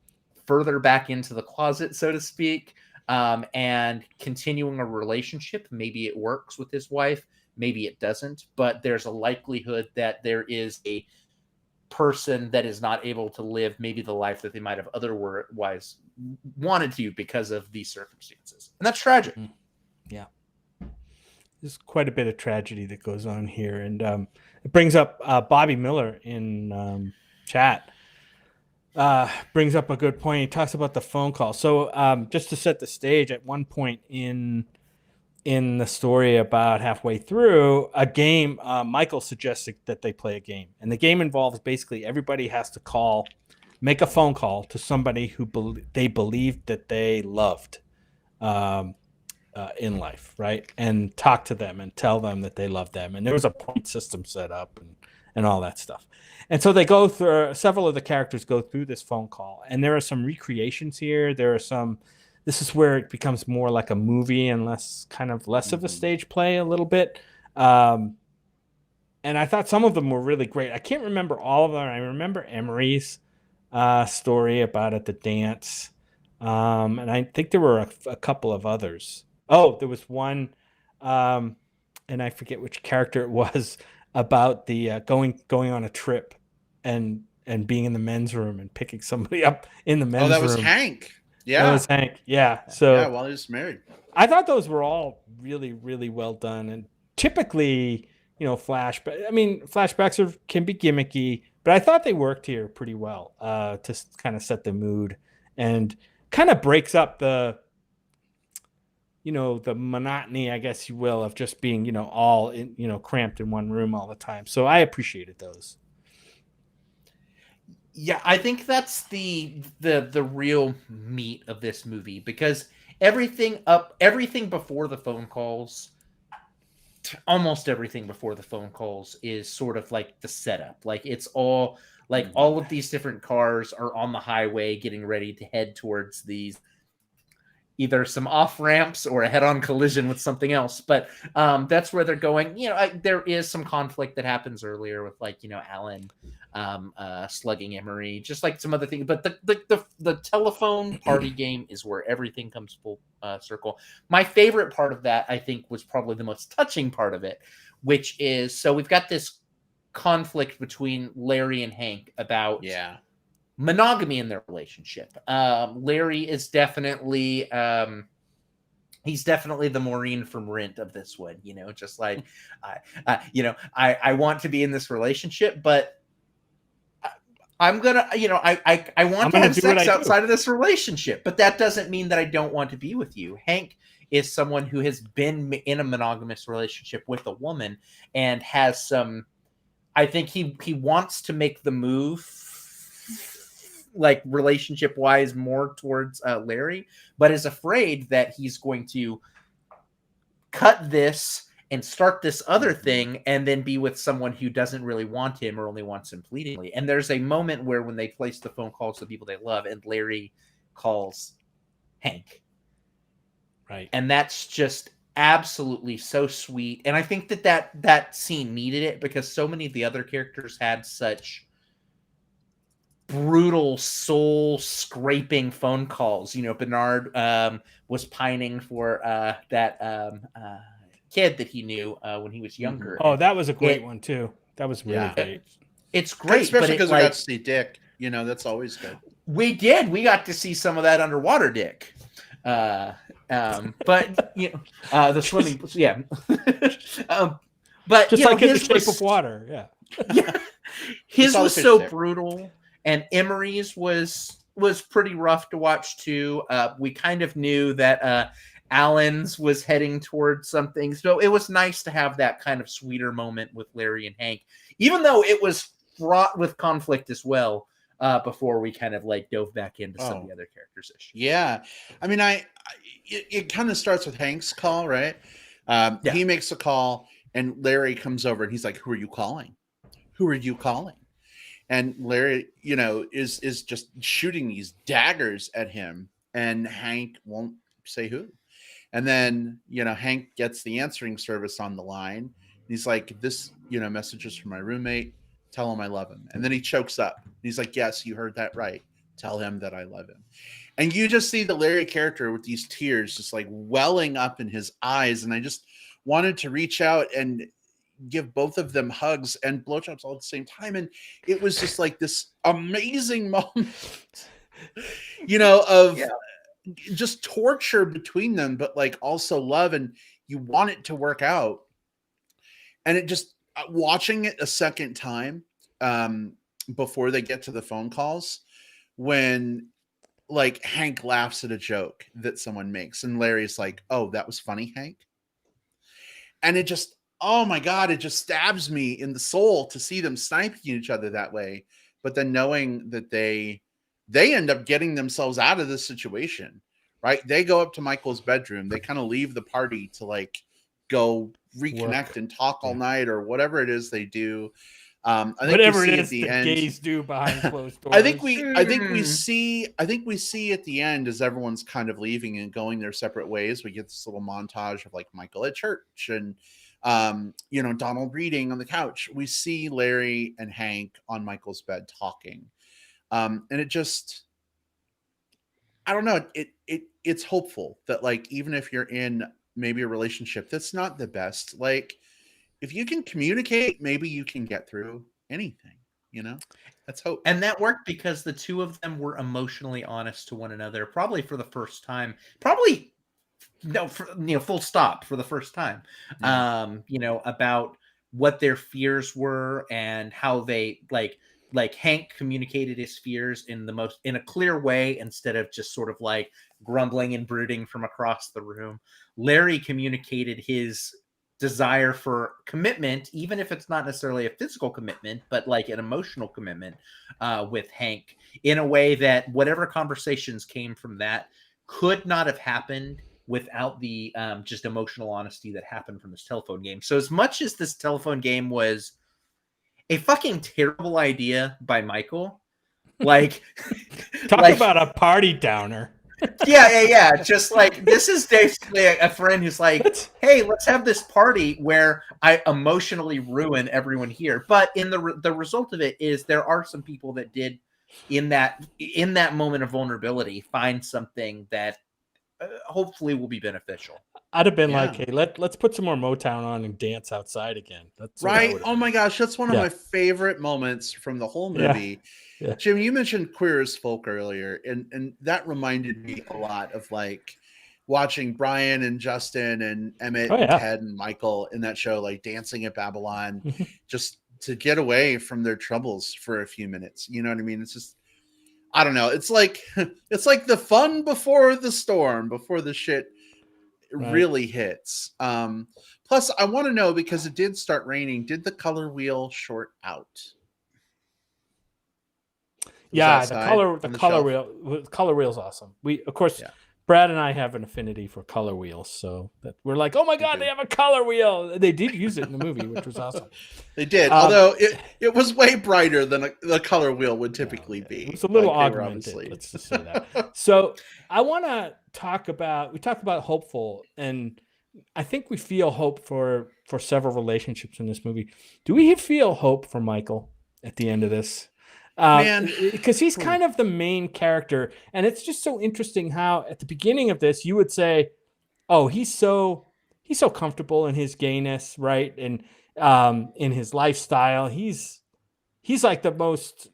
further back into the closet, so to speak, and continuing a relationship. Maybe it works with his wife, maybe it doesn't, but there's a likelihood that there is a person that is not able to live maybe the life that they might have otherwise wanted to because of these circumstances. And that's tragic. Yeah. There's quite a bit of tragedy that goes on here. And it brings up Bobby Miller in chat. Brings up a good point. He talks about the phone call. So just to set the stage, at one point in the story, about halfway through a game, Michael suggested that they play a game. And the game involves basically everybody has to make a phone call to somebody who they believed that they loved in life, right? And talk to them and tell them that they love them. And there was a point system set up and all that stuff. And so they go through, several of the characters go through this phone call, and there are some recreations here. This is where it becomes more like a movie and less of a stage play a little bit. And I thought some of them were really great. I can't remember all of them. I remember Emery's story about at the dance. And I think there were a couple of others. Oh, there was one, and I forget which character it was, about the going on a trip and being in the men's room and picking somebody up in the men's room. Oh, that was Hank. Yeah. That was Hank. Yeah. So yeah, while he was married. I thought those were all really, really well done. And typically, flashbacks can be gimmicky, but I thought they worked here pretty well to kind of set the mood and kind of breaks up the monotony, I guess you will, of just being, all in, cramped in one room all the time. So I appreciated those. Yeah, I think that's the real meat of this movie, because everything before the phone calls, almost everything before the phone calls is sort of like the setup. Like it's all like all of these different cars are on the highway getting ready to head towards these either some off ramps or a head-on collision with something else. But that's where they're going. There is some conflict that happens earlier with Alan slugging Emery, just like some other things. But the telephone party game is where everything comes full circle. My favorite part of that, I think, was probably the most touching part of it, which is, so we've got this conflict between Larry and Hank about monogamy in their relationship. Larry is definitely he's definitely the Maureen from Rent of this one, just like I want to be in this relationship, but I'm gonna, I want to have sex outside of this relationship, but that doesn't mean that I don't want to be with you. Hank is someone who has been in a monogamous relationship with a woman and has some, I think he wants to make the move, like relationship wise, more towards Larry, but is afraid that he's going to cut this and start this other thing and then be with someone who doesn't really want him or only wants him fleetingly. And there's a moment where when they place the phone calls to people they love and Larry calls Hank. Right. And that's just absolutely so sweet. And I think that scene needed it, because so many of the other characters had such brutal, soul scraping phone calls. Bernard was pining for that kid that he knew when he was younger. Oh, that was a great one too. That was really great. It's great, especially because we got to see Dick. That's always good. We got to see some of that underwater Dick. But the swimming, yeah. But just like in The Shape of Water, yeah. His was so brutal, and Emery's was pretty rough to watch too. We kind of knew that Alan's was heading towards something, so it was nice to have that kind of sweeter moment with Larry and Hank, even though it was fraught with conflict as well. before we kind of like dove back into some of the other characters' issues. Yeah. I mean, it kind of starts with Hank's call, right? He makes a call and Larry comes over and he's like, "Who are you calling? Who are you calling?" And Larry, is just shooting these daggers at him, and Hank won't say who. And then, Hank gets the answering service on the line. He's like, "This, message is from my roommate. Tell him I love him." And then he chokes up. He's like, "Yes, you heard that right. Tell him that I love him." And you just see the Larry character with these tears just like welling up in his eyes. And I just wanted to reach out and give both of them hugs and blowjobs all at the same time. And it was just like this amazing moment, of just torture between them, but like also love, and you want it to work out. And it just, watching it a second time, before they get to the phone calls, when like Hank laughs at a joke that someone makes and Larry's like, "Oh, that was funny, Hank." And it just, oh my God, it just stabs me in the soul to see them sniping each other that way. But then knowing that they end up getting themselves out of this situation, right? They go up to Michael's bedroom. They kind of leave the party to like go reconnect and talk all night or whatever it is they do. I think whatever we see it at is the the end, gays do behind closed doors. I think we see at the end, as everyone's kind of leaving and going their separate ways, we get this little montage of like Michael at church and Donald reading on the couch. We see Larry and Hank on Michael's bed talking. And it just, I don't know, it's hopeful that like, even if you're in maybe a relationship that's not the best, like if you can communicate, maybe you can get through anything, That's hope. And that worked because the two of them were emotionally honest to one another, probably for the first time. Probably, no, full stop, for the first time. About what their fears were and how they like Hank communicated his fears in a clear way instead of just sort of like grumbling and brooding from across the room. Larry communicated his desire for commitment, even if it's not necessarily a physical commitment, but like an emotional commitment with Hank, in a way that whatever conversations came from that could not have happened without the just emotional honesty that happened from this telephone game. So as much as this telephone game was a fucking terrible idea by Michael, like talk about a party downer. Yeah. Just like, this is basically a friend who's like, "Hey, let's have this party where I emotionally ruin everyone here." But in the result of it is there are some people that did in that moment of vulnerability find something that hopefully will be beneficial. I'd have been like, "Hey, let's put some more Motown on and dance outside again." That's right. Oh my gosh, that's one of my favorite moments from the whole movie. Yeah. Jim, you mentioned Queer as Folk earlier, and that reminded me a lot of like watching Brian and Justin and Emmett and Ted and Michael in that show, like dancing at Babylon, just to get away from their troubles for a few minutes. You know what I mean? It's just, I don't know. It's like the fun before the storm, before the shit really hits. Plus, I want to know, because it did start raining, did the color wheel short out? The color wheel's awesome. We, of course, Brad and I have an affinity for color wheels, so that we're like, "Oh my God, they have a color wheel!" They did use it in the movie, which was awesome. They did, although it was way brighter than the color wheel would typically be. It was a little augmented. Let's just say that. So I want to talk about. We talked about hopeful, and I think we feel hope for several relationships in this movie. Do we feel hope for Michael at the end of this? Because he's kind of the main character, and it's just so interesting how at the beginning of this you would say, "Oh, he's so comfortable in his gayness, right? And in his lifestyle, he's like the most,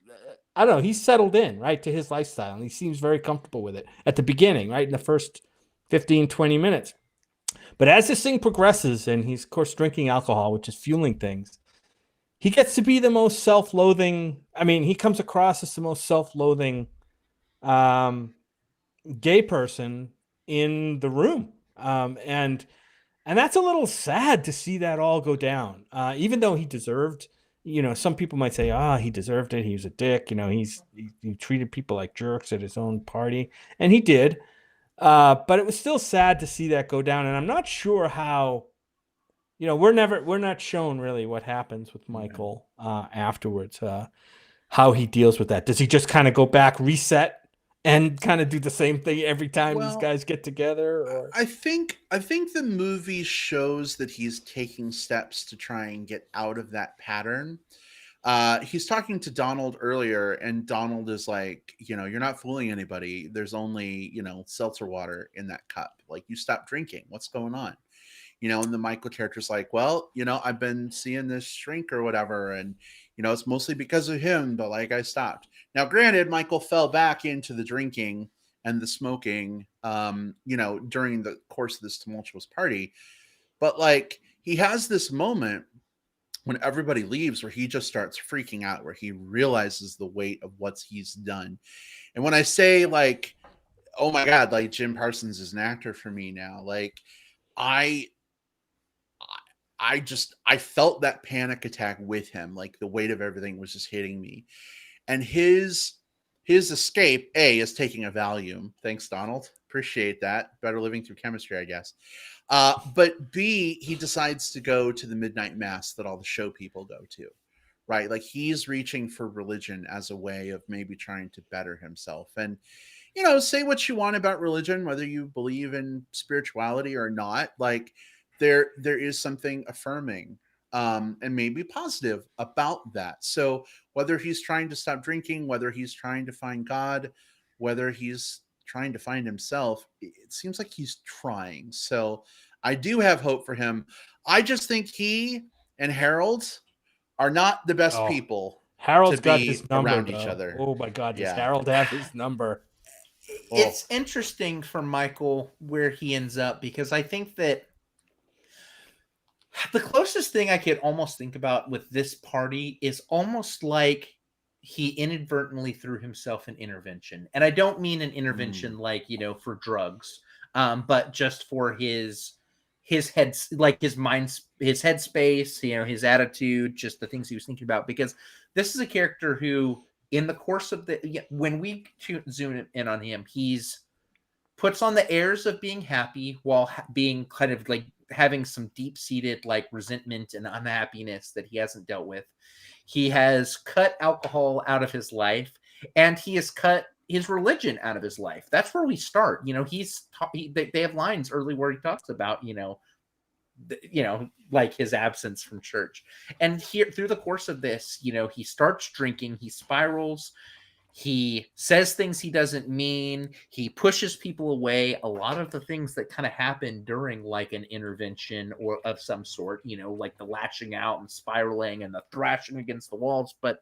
I don't know, he's settled in, right, to his lifestyle, and he seems very comfortable with it at the beginning, right, in the first 15, 20 minutes. But as this thing progresses, and he's of course drinking alcohol, which is fueling things, he gets to be the most self-loathing. I mean, he comes across as the most self-loathing gay person in the room. And that's a little sad to see that all go down. Even though he deserved, some people might say, he deserved it. He was a dick. He treated people like jerks at his own party, and he did. But it was still sad to see that go down. And I'm not sure how, we're not shown really what happens with Michael afterwards, how he deals with that. Does he just kind of go back, reset, and kind of do the same thing every time these guys get together? Or I think the movie shows that he's taking steps to try and get out of that pattern. He's talking to Donald earlier, and Donald is like, you're not fooling anybody. There's only, seltzer water in that cup. Like, you stop drinking. What's going on? And the Michael character's like, well, I've been seeing this shrink or whatever. And, it's mostly because of him, but like, I stopped. Now, granted, Michael fell back into the drinking and the smoking, during the course of this tumultuous party. But like, he has this moment when everybody leaves where he just starts freaking out, where he realizes the weight of what he's done. And when I say like, oh my God, like Jim Parsons is an actor for me now, like I felt that panic attack with him. Like the weight of everything was just hitting me. And his escape, A, is taking a Valium. Thanks, Donald. Appreciate that. Better living through chemistry, I guess. But B, he decides to go to the midnight mass that all the show people go to, right? Like he's reaching for religion as a way of maybe trying to better himself. And, say what you want about religion, whether you believe in spirituality or not, like there is something affirming and maybe positive about that. So whether he's trying to stop drinking, whether he's trying to find God, whether he's trying to find himself, it seems like he's trying. So I do have hope for him. I just think he and Harold are not the best people. Harold's to got be his number around though. each other. Oh my God, does Harold have his number? It's interesting for Michael where he ends up, because I think that the closest thing I could almost think about with this party is almost like he inadvertently threw himself an intervention. And I don't mean an intervention like, for drugs, but just for his head, like his mind, his headspace, his attitude, just the things he was thinking about. Because this is a character who, in the course of when we zoom in on him, he's puts on the airs of being happy while being kind of like having some deep-seated like resentment and unhappiness that he hasn't dealt with. He has cut alcohol out of his life, and he has cut his religion out of his life. That's where we start. They have lines early where he talks about, like his absence from church. And here through the course of this, he starts drinking, he spirals, he says things he doesn't mean, he pushes people away. A lot of the things that kind of happen during like an intervention or of some sort, like the lashing out and spiraling and the thrashing against the walls. But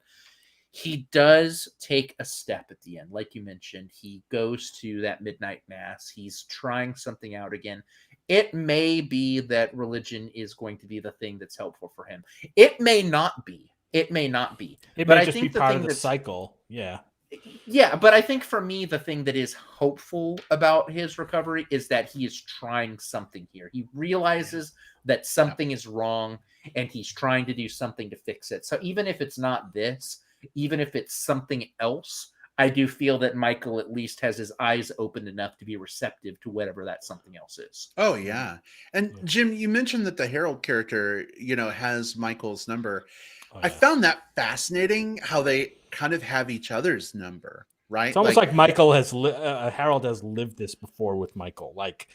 he does take a step at the end. Like you mentioned, he goes to that midnight mass. He's trying something out again. It may be that religion is going to be the thing that's helpful for him. It may not be. It may just be part of the cycle. Yeah. Yeah, but I think for me, the thing that is hopeful about his recovery is that he is trying something here. He realizes that something is wrong, and he's trying to do something to fix it. So even if it's not this, even if it's something else, I do feel that Michael at least has his eyes opened enough to be receptive to whatever that something else is. Oh, yeah. And Jim, you mentioned that the Harold character, has Michael's number. Oh, yeah. I found that fascinating how they kind of have each other's number, right? It's almost like Michael has Harold has lived this before with Michael. Like,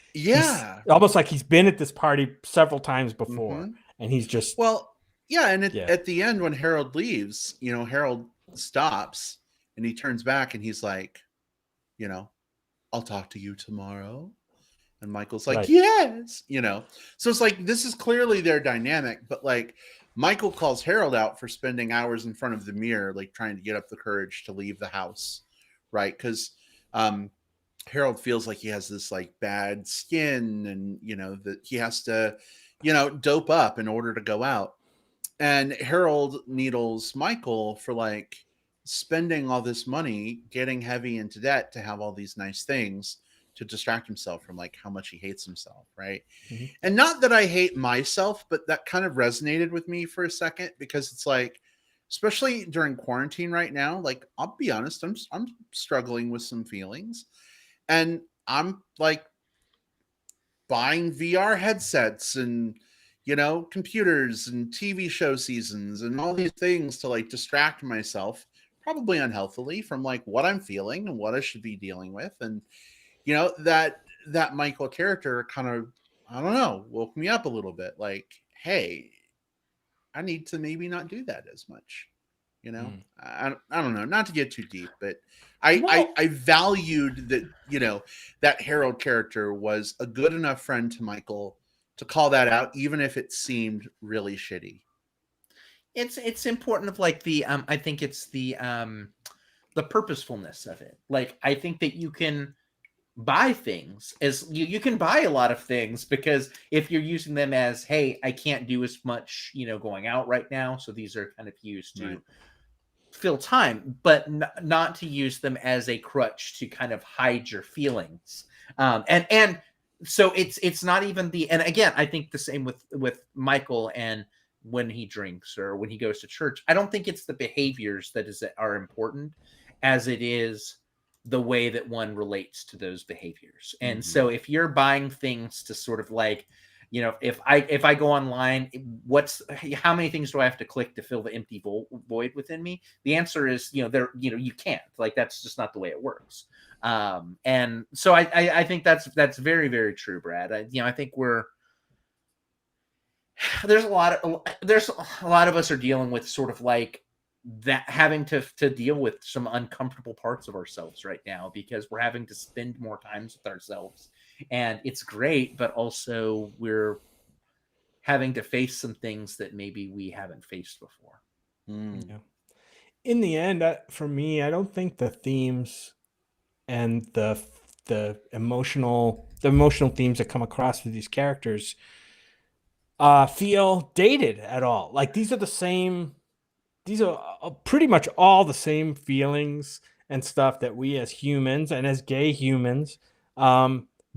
almost like he's been at this party several times before, and he's just and at the end when Harold leaves, Harold stops and he turns back and he's like, I'll talk to you tomorrow. And Michael's like, yes, So it's like, this is clearly their dynamic, but like Michael calls Harold out for spending hours in front of the mirror, like trying to get up the courage to leave the house. Right. Because Harold feels like he has this like bad skin and, that he has to, dope up in order to go out. And Harold needles Michael for like spending all this money, getting heavy into debt to have all these nice things to distract himself from like how much he hates himself. Right. Mm-hmm. And not that I hate myself, but that kind of resonated with me for a second, because it's like, especially during quarantine right now. Like, I'll be honest, I'm struggling with some feelings, and I'm like buying VR headsets and computers and TV show seasons and all these things to like distract myself, probably unhealthily, from like what I'm feeling and what I should be dealing with. And that Michael character kind of, I don't know, woke me up a little bit. Like, hey, I need to maybe not do that as much. I don't know, not to get too deep, but I valued that, that Harold character was a good enough friend to Michael to call that out, even if it seemed really shitty. It's important of like the I think it's the purposefulness of it. Like, I think that you can buy things as you can buy a lot of things, because if you're using them as, hey, I can't do as much going out right now, so these are kind of used to fill time, but not to use them as a crutch to kind of hide your feelings. And so it's not even the, and again, I think the same with Michael, and when he drinks or when he goes to church, I don't think it's the behaviors that are important as it is the way that one relates to those behaviors. And so if you're buying things to sort of like, if I go online, how many things do I have to click to fill the empty void within me? The answer is, you can't. Like, that's just not the way it works. And so I think that's very, very true, Brad. I think there's a lot of us are dealing with sort of like that, having to deal with some uncomfortable parts of ourselves right now, because we're having to spend more time with ourselves, and it's great, but also we're having to face some things that maybe we haven't faced before. Yeah. In the end, for me, I don't think the themes and the emotional themes that come across with these characters feel dated at all. Like, these are pretty much all the same feelings and stuff that we as humans and as gay humans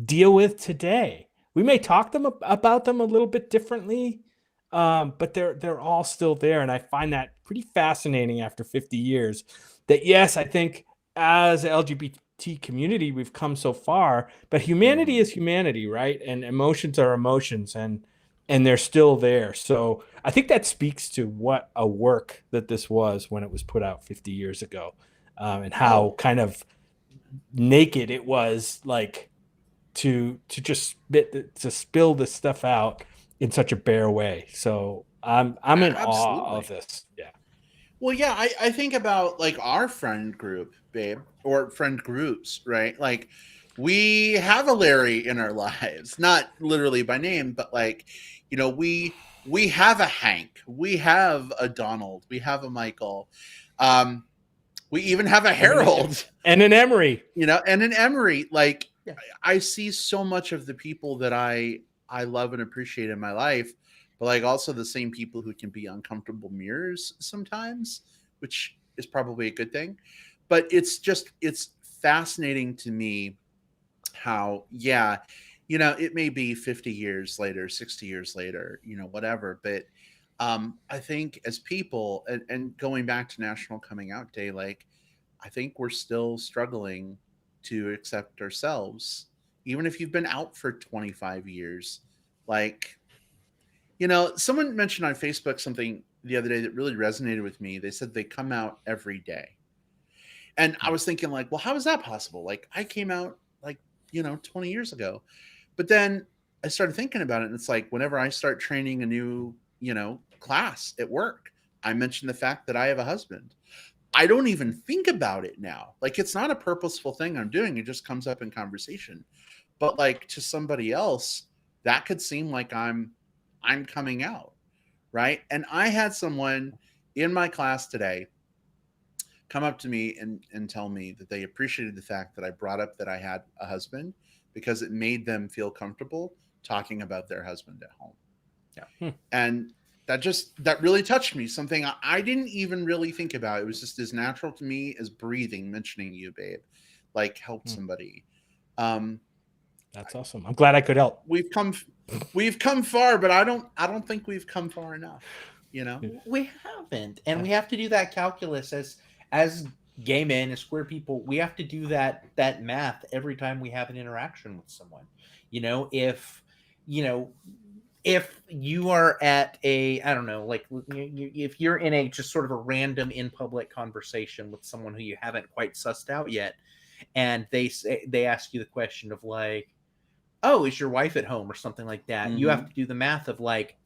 deal with today. We may talk about them a little bit differently, but they're all still there, and I find that pretty fascinating after 50 years. That, yes, I think as an LGBT community we've come so far, but humanity is humanity, right? And emotions are emotions, and they're still there. So I think that speaks to what a work that this was when it was put out 50 years ago, and how kind of naked it was, like to just spill this stuff out in such a bare way. So I'm in awe of this. Yeah. Well, yeah, I think about like our friend group, babe, or friend groups, right? Like, we have a Larry in our lives, not literally by name, but like, we have a Hank, we have a Donald, we have a Michael, we even have a Harold and an Emery, and an Emery. Like, I see so much of the people that I love and appreciate in my life, but like also the same people who can be uncomfortable mirrors sometimes, which is probably a good thing. But it's fascinating to me how, it may be 50 years later, 60 years later, whatever. But I think as people, and going back to National Coming Out Day, like, I think we're still struggling to accept ourselves, even if you've been out for 25 years. Like, someone mentioned on Facebook something the other day that really resonated with me. They said they come out every day. And I was thinking, like, well, how is that possible? Like, I came out like, 20 years ago. But then I started thinking about it, and it's like, whenever I start training a new, class at work, I mention the fact that I have a husband. I don't even think about it now. Like, it's not a purposeful thing I'm doing. It just comes up in conversation. But like, to somebody else, that could seem like I'm coming out, right? And I had someone in my class today come up to me and tell me that they appreciated the fact that I brought up that I had a husband, because it made them feel comfortable talking about their husband at home. Yeah. And that really touched me. Something I didn't even really think about. It was just as natural to me as breathing, mentioning you, babe, like, helped somebody. That's awesome. I'm glad I could help. We've come far, but I don't think we've come far enough. you know? We haven't, and we have to do that calculus as gay men, as queer people. We have to do that math every time we have an interaction with someone. You know, if you are at a, I don't know, like if you're in a just sort of a random in public conversation with someone who you haven't quite sussed out yet, and they ask you the question of like, oh, is your wife at home or something like that? You have to do the math of like,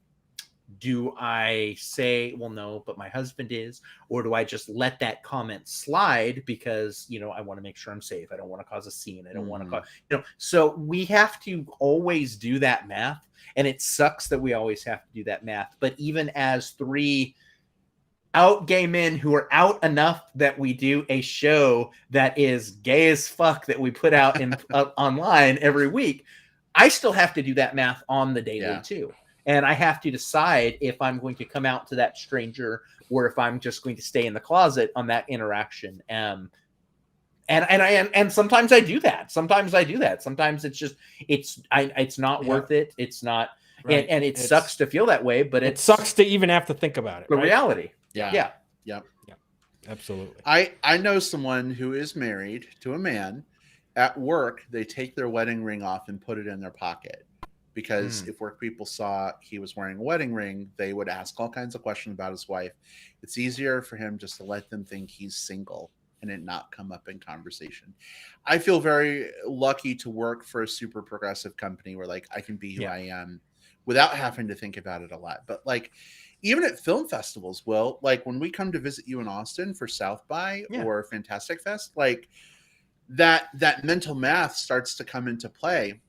do I say, well, no, but my husband is, or do I just let that comment slide because, I want to make sure I'm safe. I don't want to cause a scene. I don't want to cause, so we have to always do that math, and it sucks that we always have to do that math. But even as three out gay men who are out enough that we do a show that is gay as fuck that we put out in online every week, I still have to do that math on the daily too. And I have to decide if I'm going to come out to that stranger or if I'm just going to stay in the closet on that interaction. And sometimes I do that. Sometimes it's just, it's not worth it. It's not, and it sucks to feel that way, but it sucks to even have to think about it. The reality. Yeah. Absolutely. I know someone who is married to a man. At work, they take their wedding ring off and put it in their pocket. Because if work people saw he was wearing a wedding ring, they would ask all kinds of questions about his wife. It's easier for him just to let them think he's single and it not come up in conversation. I feel very lucky to work for a super progressive company where like I can be who I am without having to think about it a lot. But like even at film festivals, Will, like when we come to visit you in Austin for South by or Fantastic Fest, like that mental math starts to come into play.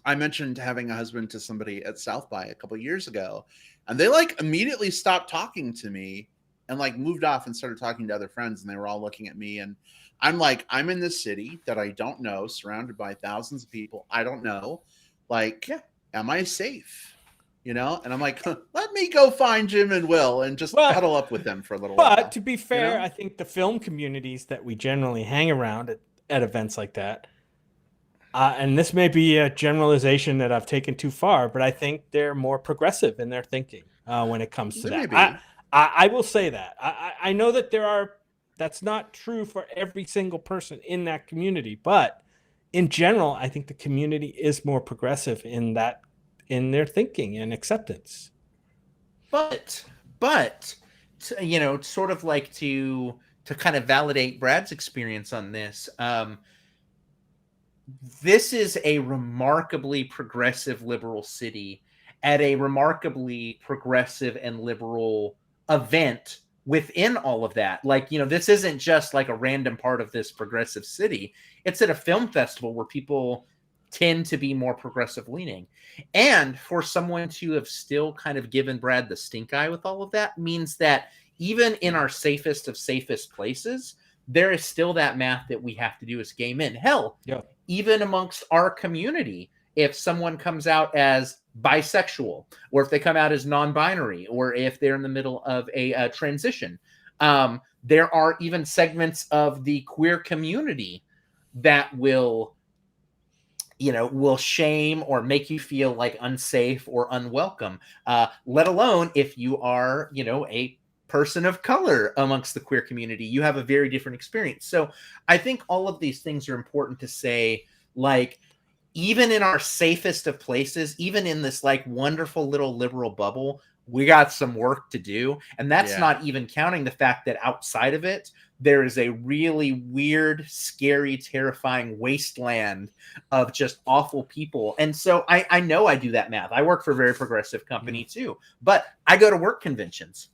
I mentioned having a husband to somebody at South by a couple of years ago, and they like immediately stopped talking to me and like moved off and started talking to other friends, and they were all looking at me. And I'm like, I'm in this city that I don't know, surrounded by thousands of people I don't know. Like, am I safe? And I'm like, let me go find Jim and Will and just cuddle up with them for a little while. But to be fair, I think the film communities that we generally hang around at events like that, and this may be a generalization that I've taken too far, but I think they're more progressive in their thinking when it comes to that. I will say that. I know that that's not true for every single person in that community, but in general, I think the community is more progressive in their thinking and acceptance. But sort of like to kind of validate Brad's experience on this, this is a remarkably progressive liberal city at a remarkably progressive and liberal event within all of that. Like, this isn't just like a random part of this progressive city. It's at a film festival where people tend to be more progressive leaning. And for someone to have still kind of given Brad the stink eye with all of that means that even in our safest of safest places, there is still that math that we have to do as gay men. Hell, even amongst our community, if someone comes out as bisexual, or if they come out as non-binary, or if they're in the middle of a transition, there are even segments of the queer community that will shame or make you feel like unsafe or unwelcome, let alone if you are, a person of color amongst the queer community. You have a very different experience. So I think all of these things are important to say, like, even in our safest of places, even in this like wonderful little liberal bubble, we got some work to do. And that's not even counting the fact that outside of it, there is a really weird, scary, terrifying wasteland of just awful people. And so I know I do that math. I work for a very progressive company too, but I go to work conventions.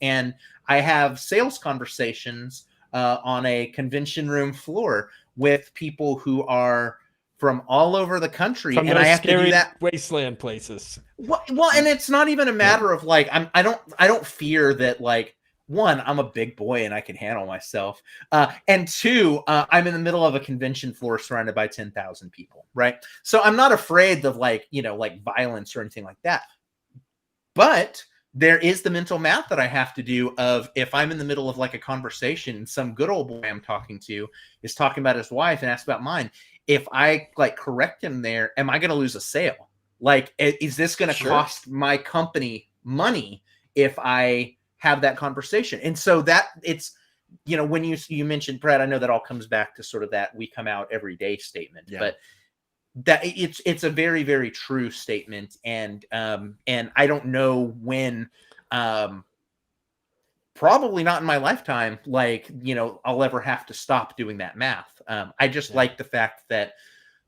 And I have sales conversations on a convention room floor with people who are from all over the country, from and I have to do that wasteland places. Well, and it's not even a matter of like I don't fear that, like, one, I'm a big boy and I can handle myself, and two, I'm in the middle of a convention floor surrounded by 10,000 people, right? So I'm not afraid of like violence or anything like that. But there is the mental math that I have to do of if I'm in the middle of like a conversation and some good old boy I'm talking to is talking about his wife and asks about mine. If I like correct him there, am I going to lose a sale? Like, is this going to cost my company money if I have that conversation. And so that it's, when you mentioned, Brad, I know that all comes back to sort of that we come out every day statement, but that it's a very, very true statement. And I don't know when, probably not in my lifetime, like, I'll ever have to stop doing that math. I just like the fact that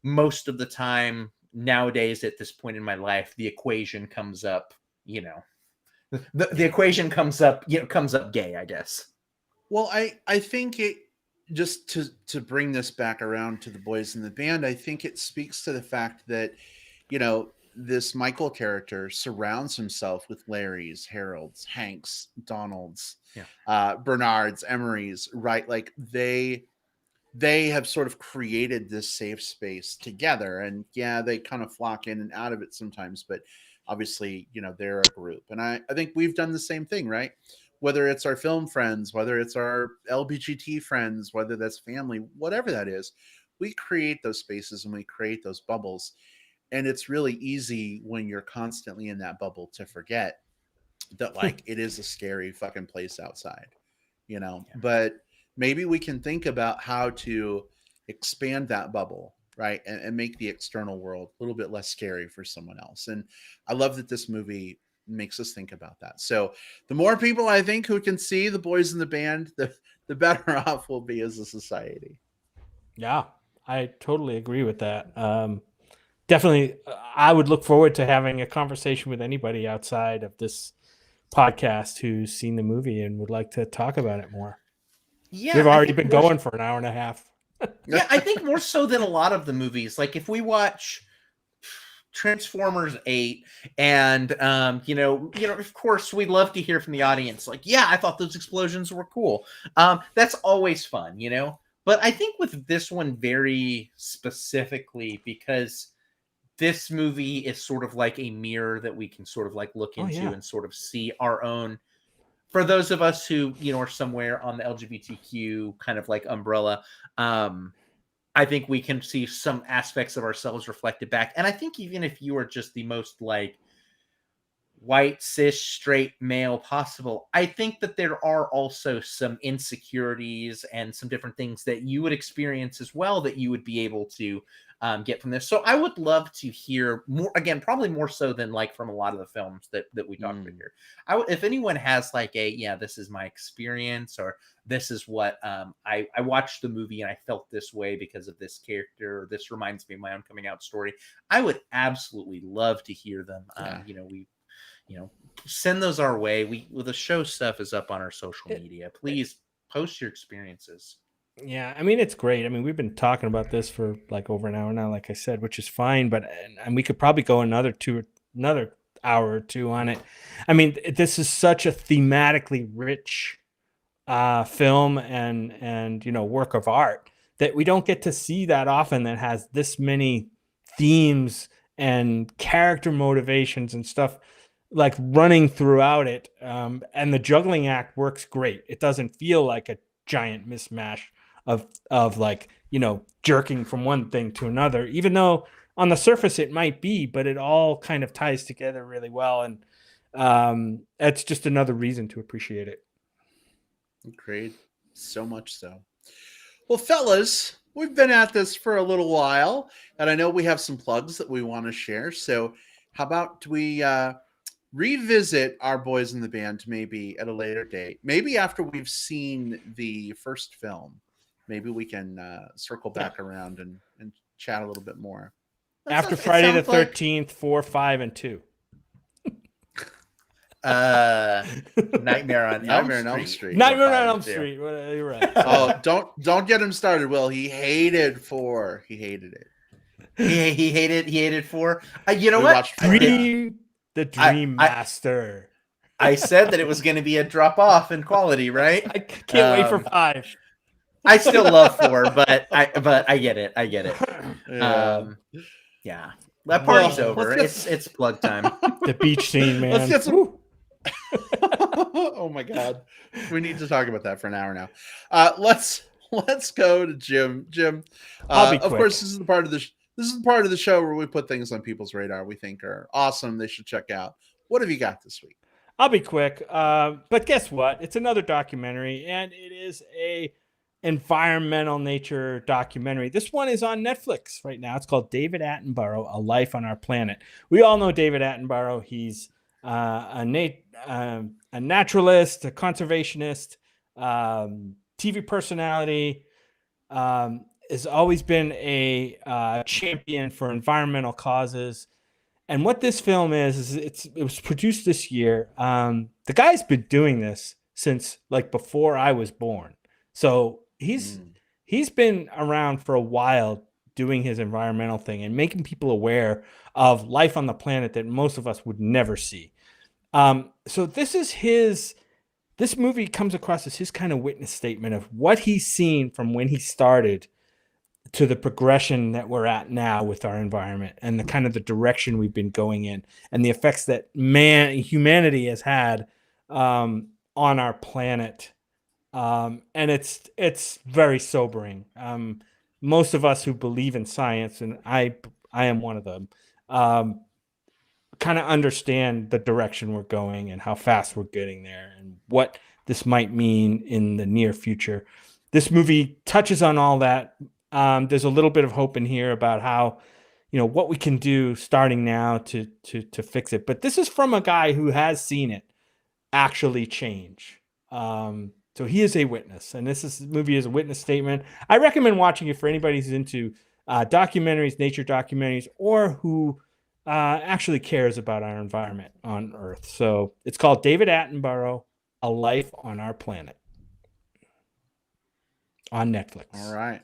most of the time nowadays at this point in my life, the equation comes up, the equation comes up gay, I guess. Well, I think it, just to bring this back around to the boys in the band, I think it speaks to the fact that, this Michael character surrounds himself with Larrys, Harolds, Hanks, Donalds, Bernards, Emerys, right? Like they have sort of created this safe space together, and they kind of flock in and out of it sometimes, but obviously, they're a group. And I think we've done the same thing, right? Whether it's our film friends, whether it's our LBGT friends, whether that's family, whatever that is, we create those spaces and we create those bubbles. And it's really easy when you're constantly in that bubble to forget that, like, it is a scary fucking place outside, but maybe we can think about how to expand that bubble, right? And make the external world a little bit less scary for someone else. And I love that this movie makes us think about that. So the more people I think who can see the boys in the band, the better off we'll be as a society. Yeah, I totally agree with that. Definitely, I would look forward to having a conversation with anybody outside of this podcast who's seen the movie and would like to talk about it more. Yeah, we've already been going for an hour and a half. Yeah, I think more so than a lot of the movies. Like if we watch Transformers 8 and of course we'd love to hear from the audience, like, I thought those explosions were cool. That's always fun, but I think with this one very specifically, because this movie is sort of like a mirror that we can sort of like look into and sort of see our own, for those of us who are somewhere on the LGBTQ kind of like umbrella. I think we can see some aspects of ourselves reflected back. And I think even if you are just the most like white, cis, straight male possible, I think that there are also some insecurities and some different things that you would experience as well that you would be able to get from this. So I would love to hear more, again, probably more so than like from a lot of the films that we talked about here. If anyone has like this is my experience, or this is what I watched the movie and I felt this way because of this character, or this reminds me of my own coming out story, I would absolutely love to hear them. Send those our way. The show stuff is up on our social media. Please post your experiences. Yeah, I mean, it's great. I mean, we've been talking about this for like over an hour now, like I said, which is fine, but and we could probably go another hour or two on it. I mean, this is such a thematically rich film and work of art that we don't get to see that often, that has this many themes and character motivations and stuff like running throughout it. And the juggling act works great. It doesn't feel like a giant mismatch of like, jerking from one thing to another, even though on the surface it might be, but it all kind of ties together really well. And it's just another reason to appreciate it. Great. So much so. Well, fellas, we've been at this for a little while, and I know we have some plugs that we want to share. So how about we revisit our boys in the band maybe at a later date, maybe after we've seen the first film. Maybe we can circle back around and chat a little bit more. After Friday the 13th, 4, 5, and 2. Nightmare on Elm Street. Nightmare on Elm Street. You're right. Oh, don't get him started, Will. He hated 4. He hated it. He hated 4. You know what? The Dream Master. I said that it was going to be a drop off in quality, right? I can't wait for 5. I still love 4, but I get it. I get it. Yeah. That party's over. It's plug time. The beach scene, man. Let's get some. Oh my God, we need to talk about that for an hour now. Let's go to Jim. Jim, of course, this is the part of the show where we put things on people's radar we think are awesome, they should check out. What have you got this week? I'll be quick. But guess what? It's another documentary, and it is a environmental nature documentary. This one is on Netflix right now. It's called David Attenborough: A Life on Our Planet. We all know David Attenborough. He's a naturalist, a conservationist, TV personality. Has always been a champion for environmental causes. And what this film is it was produced this year. The guy's been doing this since like before I was born. So he's been around for a while doing his environmental thing and making people aware of life on the planet that most of us would never see. So this movie comes across as his kind of witness statement of what he's seen from when he started to the progression that we're at now with our environment and the kind of the direction we've been going in and the effects that humanity has had on our planet. And it's very sobering. Most of us who believe in science, and I am one of them, kind of understand the direction we're going and how fast we're getting there and what this might mean in the near future. This movie touches on all that. There's a little bit of hope in here about how, what we can do starting now to fix it. But this is from a guy who has seen it actually change. So he is a witness, and this movie is a witness statement. I recommend watching it for anybody who's into documentaries, nature documentaries, or who actually cares about our environment on Earth. So it's called David Attenborough: A Life on Our Planet on Netflix. All right.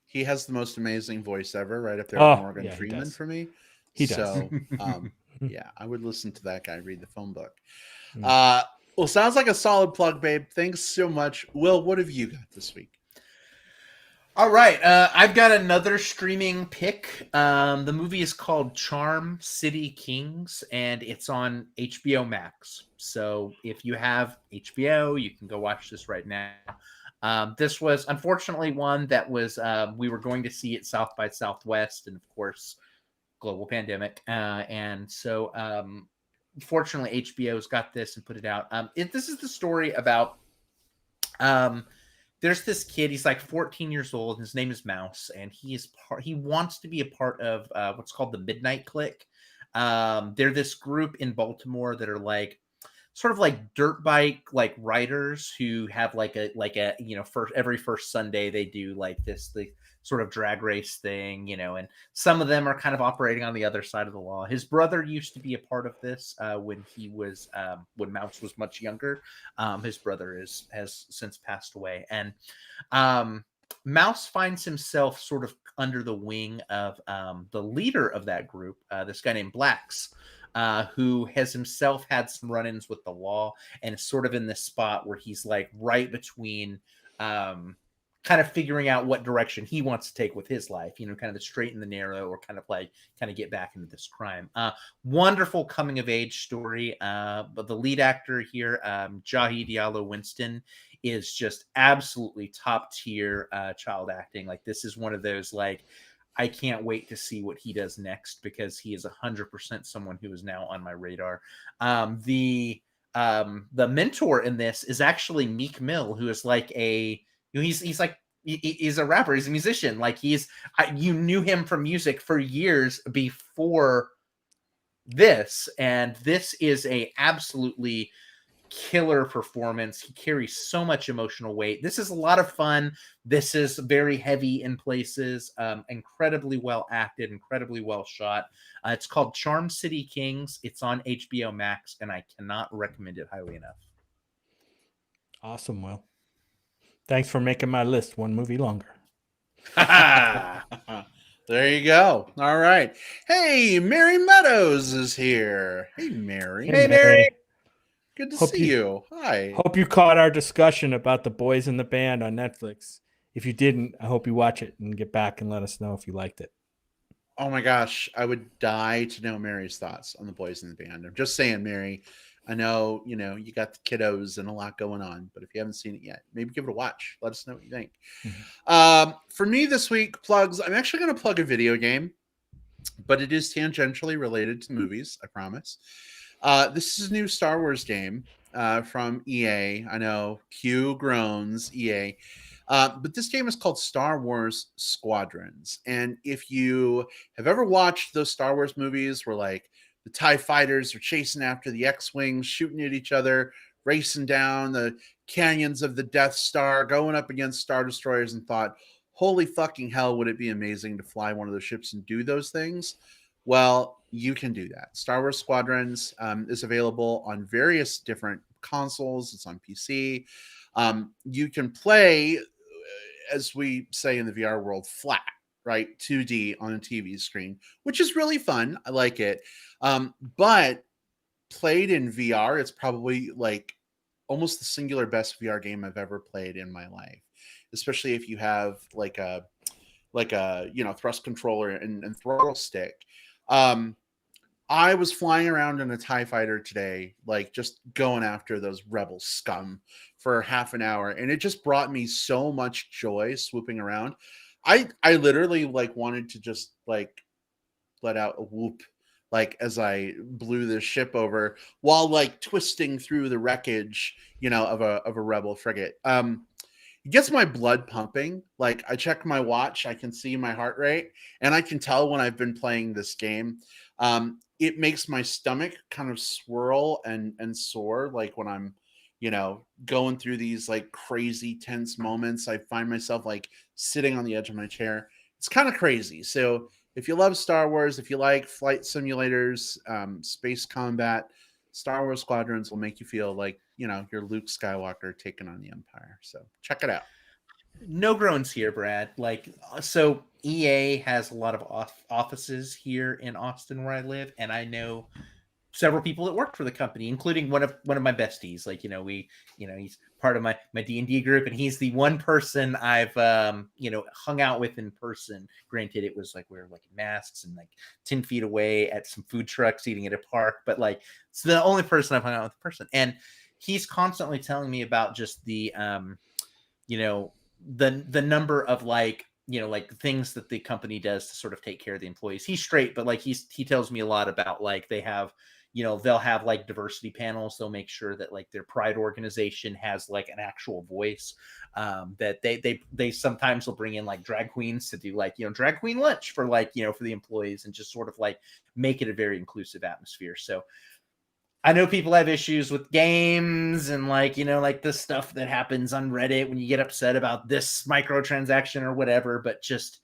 He has the most amazing voice ever, right up there with Morgan Freeman for me. He does. So, yeah, I would listen to that guy read the phone book. Well, sounds like a solid plug, babe. Thanks so much. Will, what have you got this week? All right. I've got another streaming pick. The movie is called Charm City Kings, and it's on HBO Max. So if you have HBO, you can go watch this right now. This was unfortunately one that was we were going to see at South by Southwest, and of course, global pandemic. And so, fortunately, HBO's got this and put it out. This is the story about. There's this kid. He's like 14 years old. His name is Mouse, and he wants to be a part of what's called the Midnight Clique. They're this group in Baltimore that are like sort of like dirt bike like riders who have like a every first Sunday they do like the sort of drag race thing, and some of them are kind of operating on the other side of the law. His brother used to be a part of this when Mouse was much younger. His brother has since passed away, and Mouse finds himself sort of under the wing of the leader of that group, this guy named Blacks. Who has himself had some run-ins with the law and is sort of in this spot where he's like right between kind of figuring out what direction he wants to take with his life, kind of the straight and the narrow, or kind of get back into this crime. Wonderful coming of age story. But the lead actor here, Jahi Diallo Winston, is just absolutely top tier child acting. Like, this is one of those like, I can't wait to see what he does next, because he is 100% someone who is now on my radar. The mentor in this is actually Meek Mill, who is like he's a rapper, he's a musician. Like, you knew him from music for years before this, and this is a absolutely killer performance. He carries so much emotional weight. This is a lot of fun. This is very heavy in places, incredibly well acted, incredibly well shot. It's called Charm City Kings. It's on HBO Max, and I cannot recommend it highly enough. Awesome, Will. Thanks for making my list one movie longer. There you go. All right. Hey, Mary Meadows is here. Hey, Mary. Hey, Mary. Good to see you. Hi. Hope you caught our discussion about The Boys in the Band on Netflix. If you didn't, I hope you watch it and get back and let us know if you liked it. Oh my gosh, I would die to know Mary's thoughts on The Boys in the Band. I'm just saying, Mary, I know, you got the kiddos and a lot going on, but if you haven't seen it yet, maybe give it a watch. Let us know what you think. Mm-hmm. For me this week, plugs, I'm actually going to plug a video game, but it is tangentially related to movies, I promise. This is a new Star Wars game from EA. I know Q groans EA. But this game is called Star Wars Squadrons. And if you have ever watched those Star Wars movies where like the TIE fighters are chasing after the X-Wings, shooting at each other, racing down the canyons of the Death Star, going up against Star Destroyers, and thought, holy fucking hell, would it be amazing to fly one of those ships and do those things? Well, you can do that. Star Wars Squadrons is available on various different consoles. It's on PC. You can play, as we say in the VR world, flat, right? 2D on a TV screen, which is really fun. I like it. But played in VR, it's probably like almost the singular best VR game I've ever played in my life, especially if you have like a thrust controller and throttle stick. I was flying around in a TIE fighter today, like just going after those rebel scum for half an hour, and it just brought me so much joy swooping around. I literally like wanted to just like let out a whoop, like as I blew this ship over while like twisting through the wreckage, of a rebel frigate. It gets my blood pumping. Like I check my watch, I can see my heart rate, and I can tell when I've been playing this game. It makes my stomach kind of swirl and soar. Like when I'm, going through these like crazy tense moments, I find myself like sitting on the edge of my chair. It's kind of crazy. So if you love Star Wars, if you like flight simulators, space combat, Star Wars Squadrons will make you feel like, you're Luke Skywalker taking on the Empire. So check it out. No groans here, Brad. So EA has a lot of offices here in Austin where I live, and I know several people that work for the company, including one of my besties. He's part of my D&D group, and he's the one person I've hung out with in person. Granted, it was like we were like masks and like 10 feet away at some food trucks eating at a park, but like it's the only person I've hung out with in person. And he's constantly telling me about just the the number of like things that the company does to sort of take care of the employees. He's straight, but like he tells me a lot about like they have they'll have like diversity panels. They'll make sure that like their pride organization has like an actual voice. That they sometimes will bring in like drag queens to do like drag queen lunch for like for the employees, and just sort of like make it a very inclusive atmosphere. So I know people have issues with games and like the stuff that happens on Reddit when you get upset about this microtransaction or whatever, but just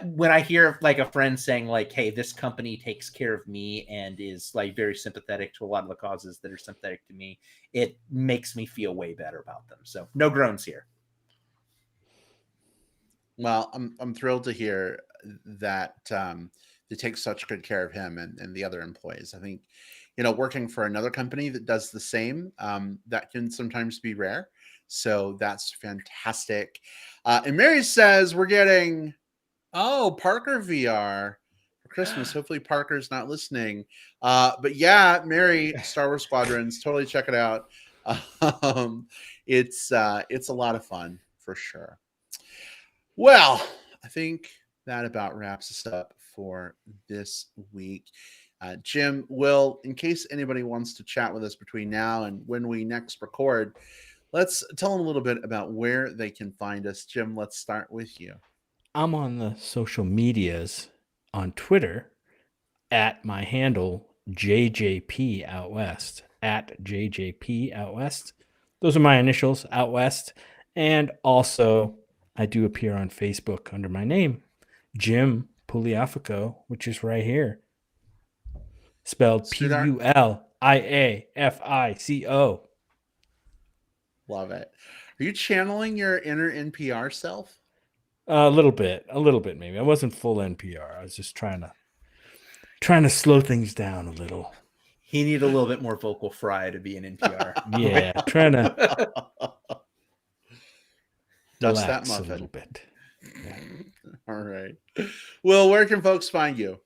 when I hear like a friend saying like, hey, this company takes care of me and is like very sympathetic to a lot of the causes that are sympathetic to me, it makes me feel way better about them. So no groans here. Well, I'm thrilled to hear that they take such good care of him and the other employees. I think, working for another company that does the same, that can sometimes be rare. So that's fantastic. And Mary says we're getting, Parker VR for Christmas. Hopefully Parker's not listening. But yeah, Mary, Star Wars Squadrons, totally check it out. It's a lot of fun for sure. Well, I think that about wraps us up for this week. Jim, Will, in case anybody wants to chat with us between now and when we next record, let's tell them a little bit about where they can find us. Jim, let's start with you. I'm on the social medias on Twitter at my handle JJP Out West, at JJP Out West. Those are my initials, Out West. And also, I do appear on Facebook under my name, Jim Puliafico, which is right here. Spelled Puliafico. Love it. Are you channeling your inner NPR self? A little bit maybe. I wasn't full NPR. I was just trying to slow things down a little. He needed a little bit more vocal fry to be an NPR. Yeah, trying to dust that relax muffin a little bit. Yeah. All right. Well, where can folks find you?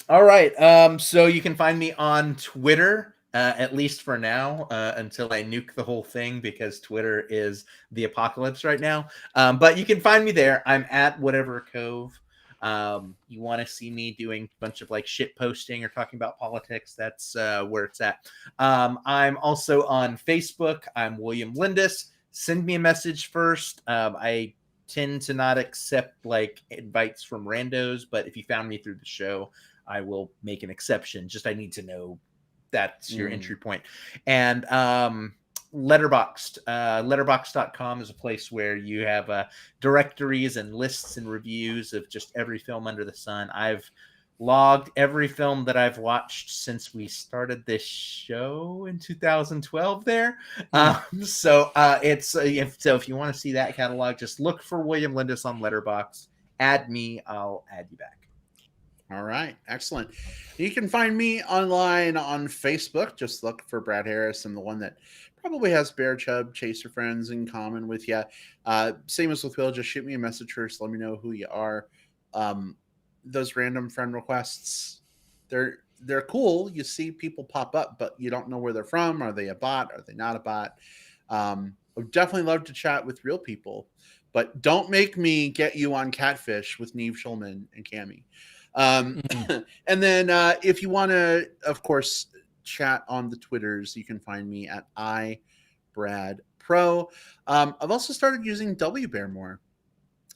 All right. So you can find me on Twitter, at least for now, until I nuke the whole thing, because Twitter is the apocalypse right now. But you can find me there. I'm at Whatever Cove. you want to see me doing a bunch of like shit posting or talking about politics, that's where it's at. I'm also on Facebook. I'm William Lindis. Send me a message first. I tend to not accept like invites from randos, but if you found me through the show, I will make an exception. Just I need to know that's your entry point. And Letterboxd. Letterboxd.com is a place where you have directories and lists and reviews of just every film under the sun. I've logged every film that I've watched since we started this show in 2012 there. So if you want to see that catalog, just look for William Lindis on Letterboxd. Add me, I'll add you back. All right, excellent. You can find me online on Facebook. Just look for Brad Harris. I'm the one that probably has Bear Chub Chaser friends in common with you. Same as with Will. Just shoot me a message first. Let me know who you are. Those random friend requests, they're cool. You see people pop up, but you don't know where they're from. Are they a bot? Are they not a bot? I would definitely love to chat with real people, but don't make me get you on Catfish with Neve Schulman and Cammie. And then if you want to, of course, chat on the Twitters, you can find me at iBradPro. I've also started using WBear more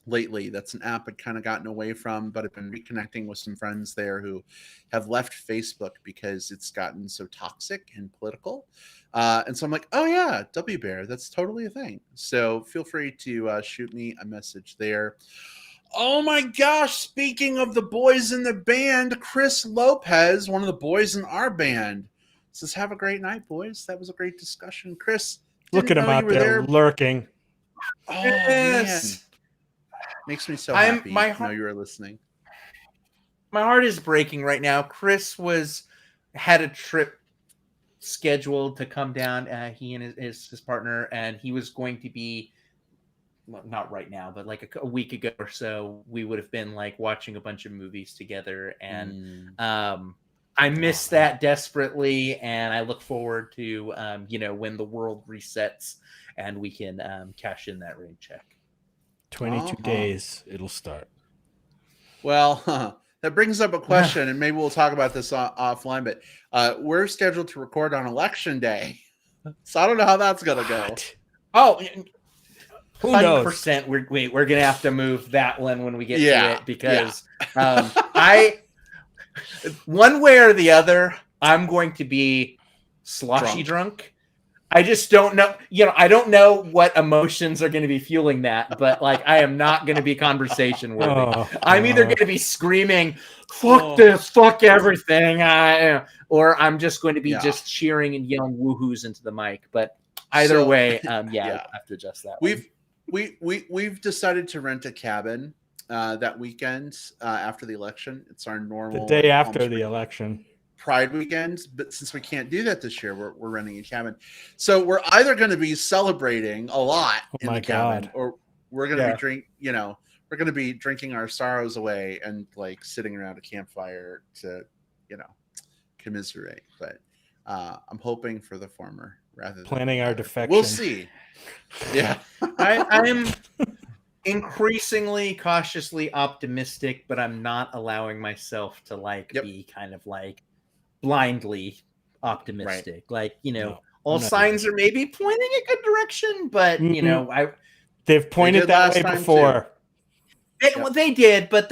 lately. That's an app I've kind of gotten away from, but I've been reconnecting with some friends there who have left Facebook because it's gotten so toxic and political. And so I'm like, oh yeah, WBear, that's totally a thing. So feel free to shoot me a message there. Oh my gosh, speaking of the boys in the band, Chris Lopez, one of the boys in our band, says, have a great night, boys. That was a great discussion. Chris, look at him out there lurking. Oh, yes. Man. Makes me so happy to know you were listening. My heart is breaking right now. Chris had a trip scheduled to come down, he and his partner, and he was going to be, well, not right now, but like a week ago or so, we would have been like watching a bunch of movies together. And I miss that desperately. And I look forward to, when the world resets and we can cash in that rain check. 22 days, it'll start. Well, that brings up a question, and maybe we'll talk about this offline, but we're scheduled to record on Election Day. So I don't know how that's going to go. Oh, who knows? 100%. We're gonna have to move that one when we get to it because one way or the other, I'm going to be sloshy drunk. I just don't know. I don't know what emotions are going to be fueling that, but like I am not going to be conversation worthy. I'm either going to be screaming, "Fuck this, fuck everything," or I'm just going to be just cheering and yelling woohoos into the mic. But either way, I'll have to adjust that. We've decided to rent a cabin that weekend after the election. It's our normal the day after the election Pride weekend, but since we can't do that this year, we're renting a cabin. So we're either going to be celebrating a lot in the cabin, or we're going to be we're going to be drinking our sorrows away and like sitting around a campfire to commiserate. But I'm hoping for the former rather than planning our defection. We'll see. Yeah. I'm increasingly cautiously optimistic, but I'm not allowing myself to be kind of like blindly optimistic. Right. Like, all signs are maybe pointing a good direction, but they've pointed that way before. They did, but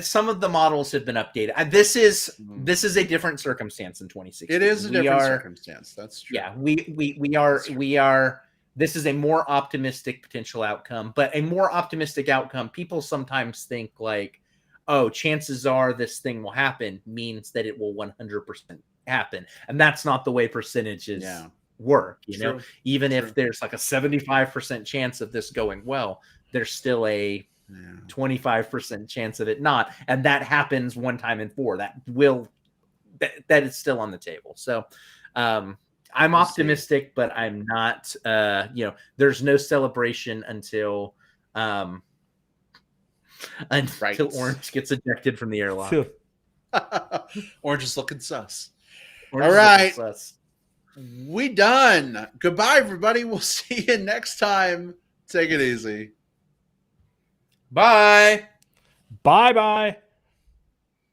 some of the models have been updated. This is a different circumstance in 2016. It is a different circumstance. That's true. Yeah, we are. This is a more optimistic potential outcome, but a more optimistic outcome. People sometimes think like, oh, chances are this thing will happen means that it will 100% happen, and that's not the way percentages work. Even if there's like a 75% chance of this going well, there's still a 25% chance of it not, and that happens one time in 4. That is still on the table. So I'm optimistic, but I'm not there's no celebration until Orange gets ejected from the airlock. Orange is looking sus. All right, we done. Goodbye, everybody. We'll see you next time. Take it easy. Bye. Bye bye.